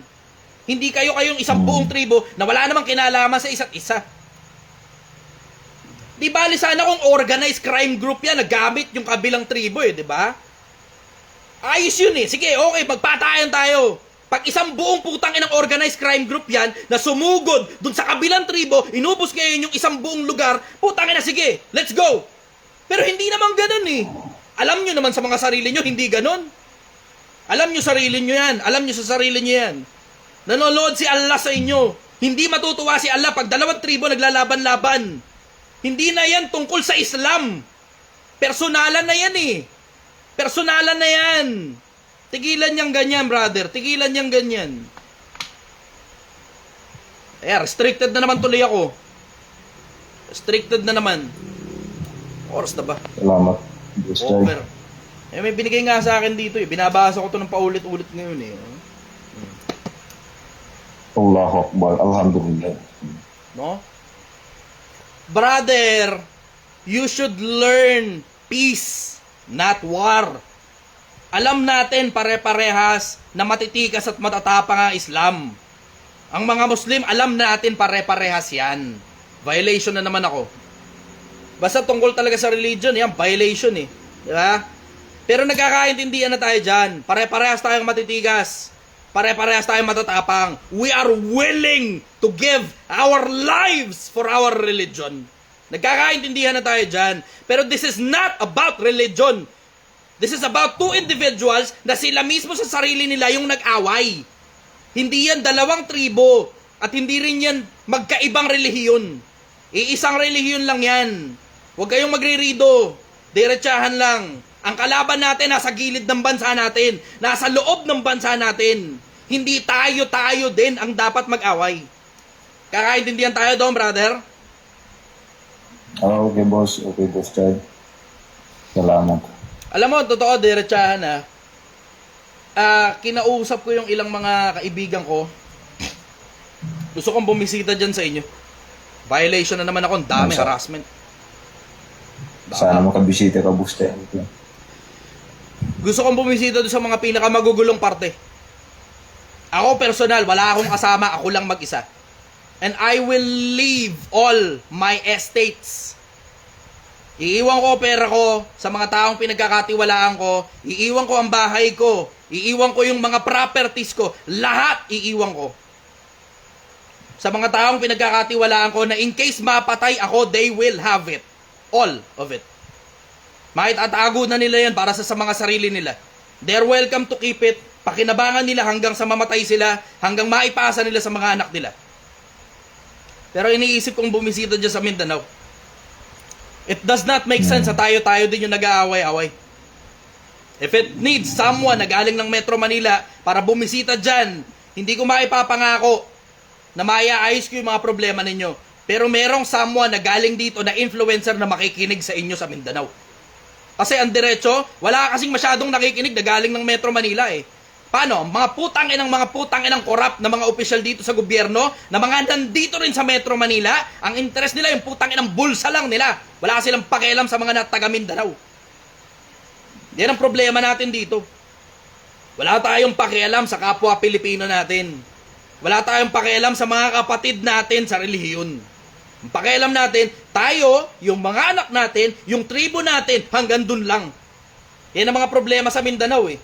Hindi kayong isang buong tribo na wala namang kinalaman sa isa't isa. Di bali sana kung organized crime group yan, nagamit yung kabilang tribo eh, di ba? Ayos yun eh. Sige, okay, magpatayan tayo. Pag isang buong putang inang organized crime group yan na sumugod dun sa kabilang tribo, inubos ngayon yung isang buong lugar, putang ina, sige, let's go. Pero hindi naman ganun eh. Alam nyo naman sa mga sarili nyo, hindi ganun. Alam nyo sarili nyo yan. Alam nyo sa sarili nyo yan. Nanonood si Allah sa inyo. Hindi matutuwa si Allah pag dalawang tribo naglalaban-laban. Hindi na yan tungkol sa Islam. Personalan na yan eh. Personalan na yan. Tigilan niyang ganyan, brother. Tigilan niyang ganyan. Restricted na naman tuloy ako. Restricted na naman. Oras na ba? Salamat. Over. May binigay nga sa akin dito eh. Binabasa ko to ng paulit-ulit ngayon eh. Allahu Akbar. Alhamdulillah. No? Brother, you should learn peace, not war. Alam natin pare-parehas na matitikas at matatapang ang Islam. Ang mga Muslim, alam natin pare-parehas yan. Violation na naman ako. Basta tungkol talaga sa religion, yan, violation eh. Di ba? Pero nagkakaintindihan na tayo dyan. Pare-parehas tayong matitigas. Pare-parehas tayong matatapang. We are willing to give our lives for our religion. Nagkakaintindihan na tayo dyan. Pero this is not about religion. This is about two individuals na sila mismo sa sarili nila yung nag-away. Hindi yan dalawang tribo. At hindi rin yan magkaibang relihiyon. Iisang relihiyon lang yan. Huwag kayong magrirido. Diretsahan lang. Ang kalaban natin nasa gilid ng bansa natin. Nasa loob ng bansa natin. Hindi tayo din ang dapat mag-away. Kakaintindihan tayo doon, brother? Okay, boss. Okay, boss Chad. Salamat. Alam mo, totoo, diretsahan na. Kinausap ko yung ilang mga kaibigan ko. Gusto kong bumisita dyan sa inyo. Violation na naman ako. Ang dami, harassment. Sana makabisita ka, boss Chad. Gusto kong bumisita doon sa mga pinakamagugulong parte. Ako personal, wala akong kasama. Ako lang mag-isa. And I will leave all my estates. Iiwan ko pera ko sa mga taong pinagkakatiwalaan ko. Iiwan ko ang bahay ko. Iiwan ko yung mga properties ko. Lahat iiwan ko. Sa mga taong pinagkakatiwalaan ko na in case mapatay ako, they will have it. All of it. Maitatago na nila yan para sa mga sarili nila. They're welcome to keep it. Pakinabangan nila hanggang sa mamatay sila, hanggang maipasa nila sa mga anak nila. Pero iniisip kong bumisita dyan sa Mindanao. It does not make sense sa tayo-tayo din yung nag-aaway-away. If it needs someone na galing ng Metro Manila para bumisita dyan, hindi ko maipapangako na maiaayos ko yung mga problema ninyo. Pero merong someone na galing dito na influencer na makikinig sa inyo sa Mindanao. Kasi ang diretso, wala kasing masyadong nakikinig na galing ng Metro Manila eh. Paano? Mga putang inang korap na mga opisyal dito sa gobyerno, na mga nandito rin sa Metro Manila, ang interest nila yung putang inang bulsa lang nila. Wala silang pakialam sa mga taga Mindanao. Yan ang problema natin dito. Wala tayong pakialam sa kapwa Pilipino natin. Wala tayong pakialam sa mga kapatid natin sa relihiyon. Ang pakialam natin, tayo, yung mga anak natin, yung tribo natin, hanggang dun lang. Yan ang mga problema sa Mindanao eh.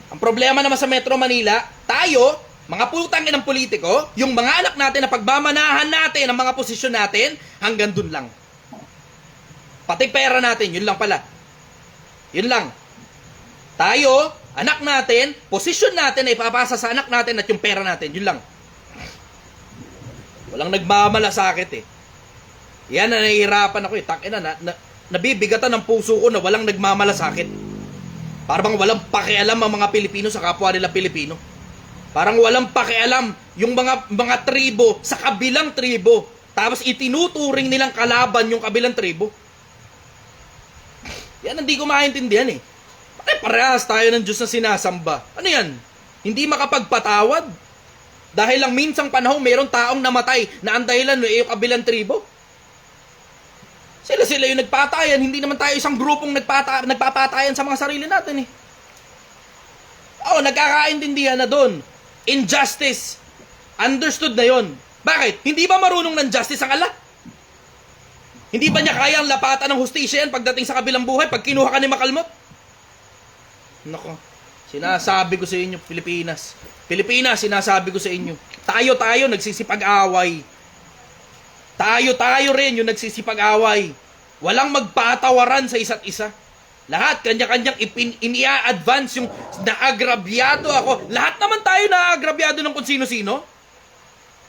Ang problema naman sa Metro Manila, tayo, mga putang inang politiko, yung mga anak natin na pagmamanahan natin ang mga posisyon natin, hanggang dun lang. Pati pera natin, yun lang pala. Yun lang. Tayo, anak natin, posisyon natin ay ipapasa sa anak natin at yung pera natin, yun lang. Walang nagmamalasakit eh. Yan na nahihirapan ako eh. Takina nabibigatan ng puso ko na walang nagmamalasakit. Parang walang pakialam ang mga Pilipino sa kapwa nila Pilipino. Parang walang pakialam yung mga tribo sa kabilang tribo. Tapos itinuturing nilang kalaban yung kabilang tribo. Yan hindi ko maintindihan eh. Parehas tayo ng Diyos na sinasamba. Ano yan? Hindi makapagpatawad? Dahil lang minsang panahon mayroong taong namatay na ang dahilan yung kabilang tribo. Sila yung nagpatayan. Hindi naman tayo isang grupong nagpapatayan sa mga sarili natin eh. Nagkakaintindihan na doon. Injustice. Understood na yon. Bakit? Hindi ba marunong ng justice ang Allah? Hindi ba niya kayang lapatan ng hustisya yan pagdating sa kabilang buhay pag kinuha ka ni Makalmot? Nako, sinasabi ko sa inyo, Pilipinas, sinasabi ko sa inyo, tayo nagsisipag-away. Tayo rin yung nagsisipag-away. Walang magpatawaran sa isa't isa. Lahat, kanya-kanyang inia-advance yung naagrabyado ako. Lahat naman tayo naagrabyado ng kung sino-sino.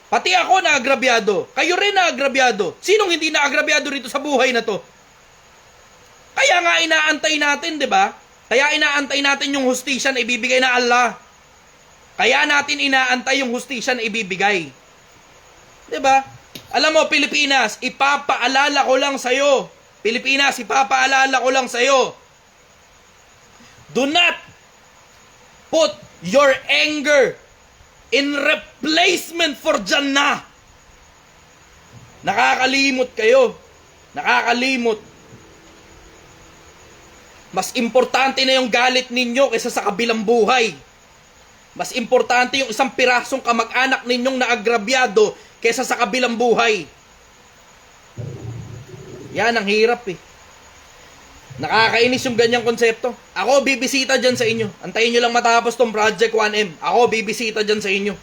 Pati ako naagrabyado. Kayo rin naagrabyado. Sinong hindi naagrabyado rito sa buhay na to? Kaya nga inaantay natin, di ba? Kaya inaantay natin yung hustisya na ibibigay na Allah. Kaya natin inaantay yung hustisya na ibibigay. Diba? Alam mo, Pilipinas, ipapaalala ko lang sa'yo. Pilipinas, ipapaalala ko lang sa'yo. Do not put your anger in replacement for Jannah. Nakakalimot kayo. Nakakalimot. Mas importante na yung galit ninyo kaysa sa kabilang buhay. Mas importante yung isang pirasong kamag-anak ninyong naagrabyado kaysa sa kabilang buhay. Yan ang hirap eh. Nakakainis yung ganyang konsepto. Ako bibisita dyan sa inyo. Antayin nyo lang matapos tong Project 1M. Ako bibisita dyan sa inyo.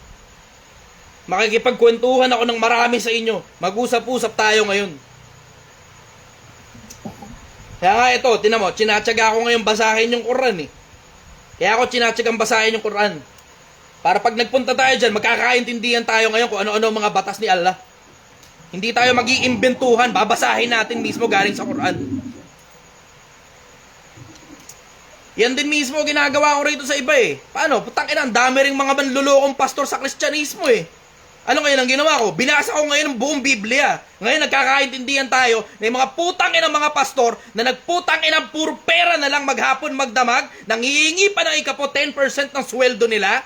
Makikipagkwentuhan ako ng marami sa inyo. Mag-usap-usap tayo ngayon. Kaya nga ito, tinan mo, tsinatsaga ako ngayon basahin yung Quran eh. Kaya ako tsinatsagang basahin yung Quran. Para pag nagpunta tayo dyan, magkakaintindihan tayo ngayon kung ano-ano mga batas ni Allah. Hindi tayo mag-iimbentuhan, babasahin natin mismo galing sa Quran. Yan din mismo ginagawa ko rito sa iba eh. Paano? Putang ina, ang dami ring mga manlulokong pastor sa Kristyanismo eh. Ano ngayon ang ginawa ko? Binasa ko ngayon ang buong Biblia. Ngayon nagkakaintindihan tayo na yung mga putang ina mga pastor na nagputang ina puro pera na lang maghapon magdamag, nangihingi pa ng ikapo 10% ng sweldo nila.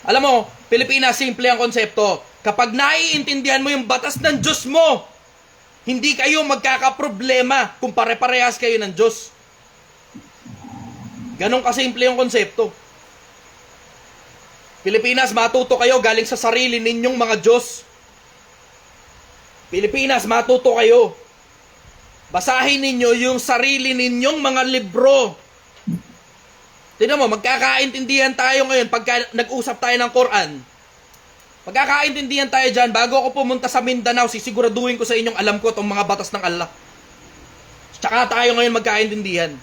Alam mo, Pilipinas, simple ang konsepto. Kapag naiintindihan mo yung batas ng Diyos mo, hindi kayo magkakaproblema kung pare-parehas kayo ng Diyos. Ganon kasimple yung konsepto. Pilipinas, matuto kayo galing sa sarili ninyong mga Diyos. Pilipinas, matuto kayo. Basahin ninyo yung sarili ninyong mga libro. Tingnan mo, magkakaintindihan tayo ngayon pagka nag-usap tayo ng Quran. Magkakaintindihan tayo dyan, bago ako pumunta sa Mindanao, sisiguraduhin ko sa inyong alam ko itong mga batas ng Allah. Tsaka tayo ngayon magkaintindihan.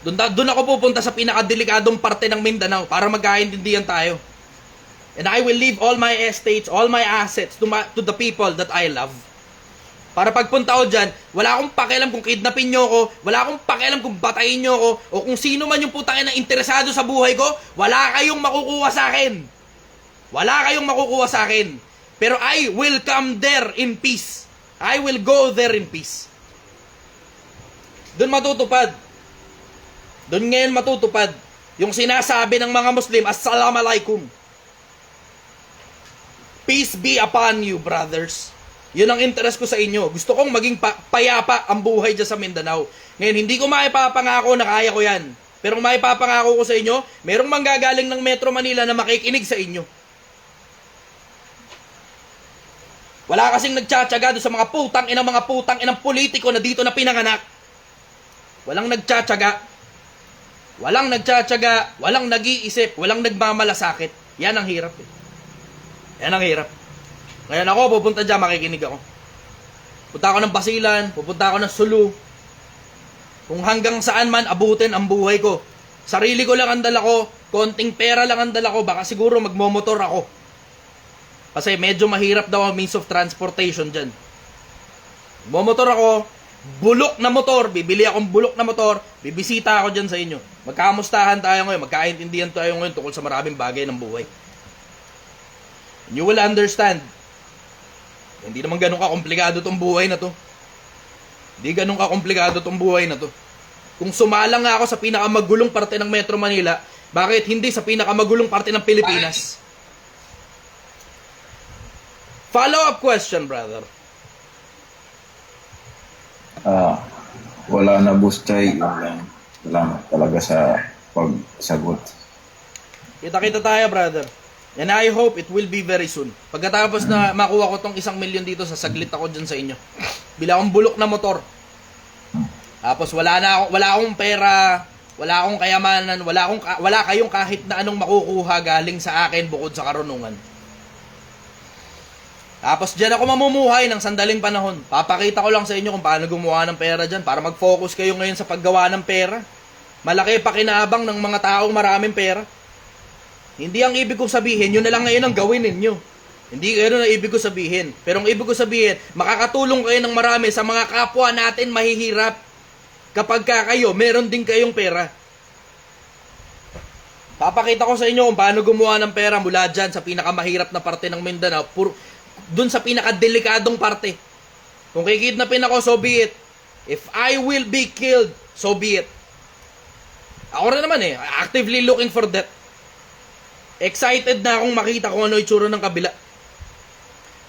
Doon ako pupunta sa pinakadelikadong parte ng Mindanao para magkaintindihan tayo. And I will leave all my estates, all my assets to the people that I love. Para pagpunta ko dyan, wala akong pakialam kung kidnapin nyo ko, wala akong pakialam kung batayin nyo ko, o kung sino man yung putangin na interesado sa buhay ko, wala kayong makukuha sa akin. Wala kayong makukuha sa akin. Pero I will come there in peace. I will go there in peace. Doon matutupad. Doon ngayon matutupad yung sinasabi ng mga Muslim, Assalamualaikum. Peace be upon you, brothers. Yun ang interest ko sa inyo. Gusto kong maging payapa ang buhay dyan sa Mindanao. Ngayon, hindi ko maipapangako na kaya ko yan. Pero maipapangako ko sa inyo, merong manggagaling ng Metro Manila na makikinig sa inyo. Wala kasing nagtsatsaga doon sa mga putang inang politiko na dito na pinanganak. Walang nagtsatsaga. Walang nagtsatsaga, walang nag-iisip, walang nagmamalasakit. Yan ang hirap eh. Yan ang hirap. Ngayon ako, pupunta dyan, makikinig ako. Pupunta ako ng Basilan, pupunta ako ng Sulu. Kung hanggang saan man abutin ang buhay ko. Sarili ko lang ang dala ko, konting pera lang ang dala ko, baka siguro magmomotor ako. Kasi medyo mahirap daw ang means of transportation dyan. Magmomotor ako, bulok na motor, bibili akong bulok na motor, bibisita ako dyan sa inyo. Magkamustahan tayo ngayon, magkaintindihan tayo ngayon tungkol sa maraming bagay ng buhay. And you will understand. Hindi naman ganun kakomplikado tong buhay na to. Hindi ganun kakomplikado tong buhay na to. Kung sumalang nga ako sa pinakamagulong parte ng Metro Manila, bakit hindi sa pinakamagulong parte ng Pilipinas? Follow-up question, brother. Wala na, Boss Chay. Salamat talaga sa pagsagot. Kita-kita tayo, brother. And I hope it will be very soon. Pagkatapos na makuha ko tong 1 milyon dito, sasaglit ako dyan sa inyo. Bila akong bulok na motor. Tapos wala akong pera, wala akong kayamanan, wala kayong kahit na anong makukuha galing sa akin bukod sa karunungan. Tapos dyan ako mamumuhay ng sandaling panahon. Papakita ko lang sa inyo kung paano gumawa ng pera dyan para mag-focus kayo ngayon sa paggawa ng pera. Malaki pakinabang ng mga taong maraming pera. Hindi ang ibig kong sabihin, yun na lang ngayon ang gawin ninyo. Hindi kayo na ibig ko sabihin. Pero ang ibig ko sabihin, makakatulong kayo ng marami sa mga kapwa natin mahihirap. Kapag kayo, meron din kayong pera. Papakita ko sa inyo kung paano gumawa ng pera mula dyan sa pinakamahirap na parte ng Mindanao. Dun sa pinakadelikadong parte. Kung kikidnapin ako, so be it. If I will be killed, so be it. Ako rin naman actively looking for that. Excited na akong makita kung ano itsura ng kabila.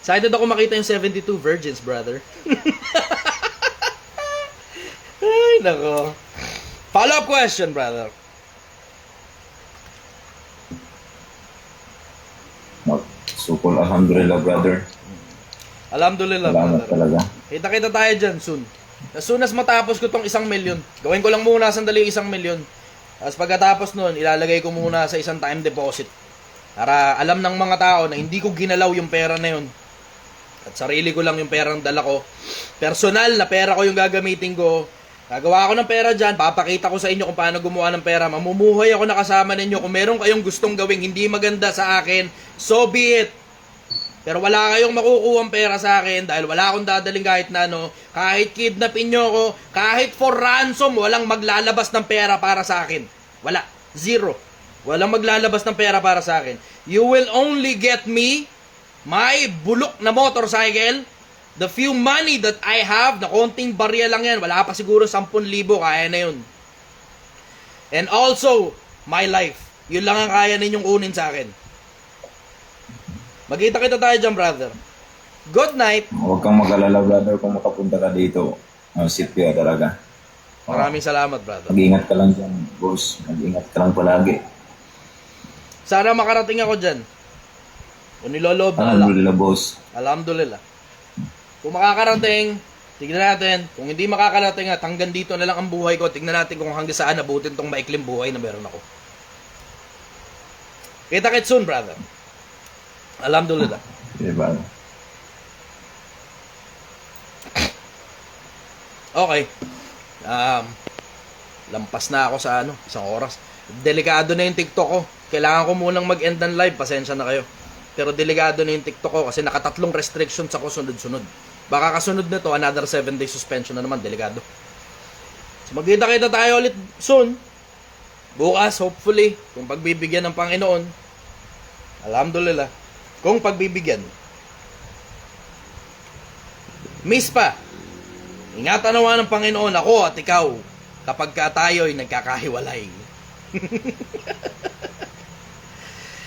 Excited ako makita yung 72 virgins, brother. Ay, nako. Follow-up question, brother. Sukol, alhamdulillah, brother. Alhamdulillah, Salamat brother. talaga. Kita-kita tayo dyan soon. As soon as matapos ko tong 1 million, gawin ko lang muna sandali 1 million. Tapos pagkatapos nun, ilalagay ko muna sa isang time deposit. Para alam ng mga tao na hindi ko ginalaw yung pera na yun. At sarili ko lang yung perang dala ko. Personal na pera ko yung gagamitin ko. Gagawa ako ng pera dyan, papakita ko sa inyo kung paano gumawa ng pera. Mamumuhay ako na kasama ninyo. Kung meron kayong gustong gawing hindi maganda sa akin, so be it. Pero wala kayong makukuha pera sa akin dahil wala akong dadaling kahit na ano. Kahit kidnapin nyo ako, kahit for ransom, walang maglalabas ng pera para sa akin. Wala. Zero. Walang maglalabas ng pera para sa akin. You will only get me, my bulok na motorcycle, the few money that I have, na konting barya lang yan. Wala pa siguro 10,000, kaya na yun. And also, my life. Yun lang ang kaya ninyong kunin sa akin. Magkita-kita tayo dyan, brother. Good night. Huwag kang mag-alala, brother, kung makapunta ka dito. Safe ka talaga. Maraming salamat, brother. Mag-ingat ka lang dyan, boss. Mag-ingat ka lang palagi. Sana makarating ako dyan. Kung niloloob na lang. Alhamdulillah, boss. Alhamdulillah. Kung makakarating, tignan natin. Kung hindi makakarating at hanggang dito na lang ang buhay ko, tignan natin kung hanggang saan nabutin tong maikling buhay na meron ako. Kita-kits soon, brother. Alhamdulillah. Diba? Okay. Lampas na ako sa isang oras. Delikado na yung TikTok ko. Kailangan ko munang mag-end ng live. Pasensya na kayo. Pero delikado na yung TikTok ko kasi nakatatlong restrictions ako sunod-sunod. Baka kasunod nito, another 7-day suspension na naman. Delikado. So magkita-kita tayo ulit soon. Bukas, hopefully, kung pagbibigyan ng Panginoon. Alhamdulillah. Kung pagbibigyan. Miss pa. Ingatan nawa ng Panginoon ako at ikaw kapag ka tayo'y nagkakahiwalay.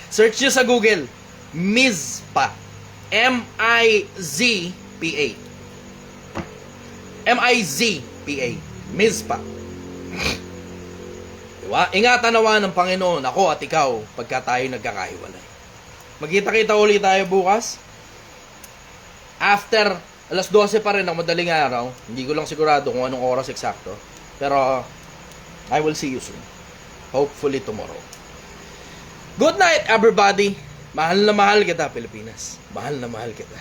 Search nyo sa Google. Mizpa. M-I-Z-P-A. M-I-Z-P-A. Mizpa. Diba? Ingatan nawa ng Panginoon ako at ikaw pagka tayo'y nagkakahiwalay. Magkita-kita ulit tayo bukas. After alas 12 pa rin ng madaling araw. Hindi ko lang sigurado kung anong oras eksakto. Pero I will see you soon. Hopefully tomorrow. Good night, everybody. Mahal na mahal kita, Pilipinas. Mahal na mahal kita.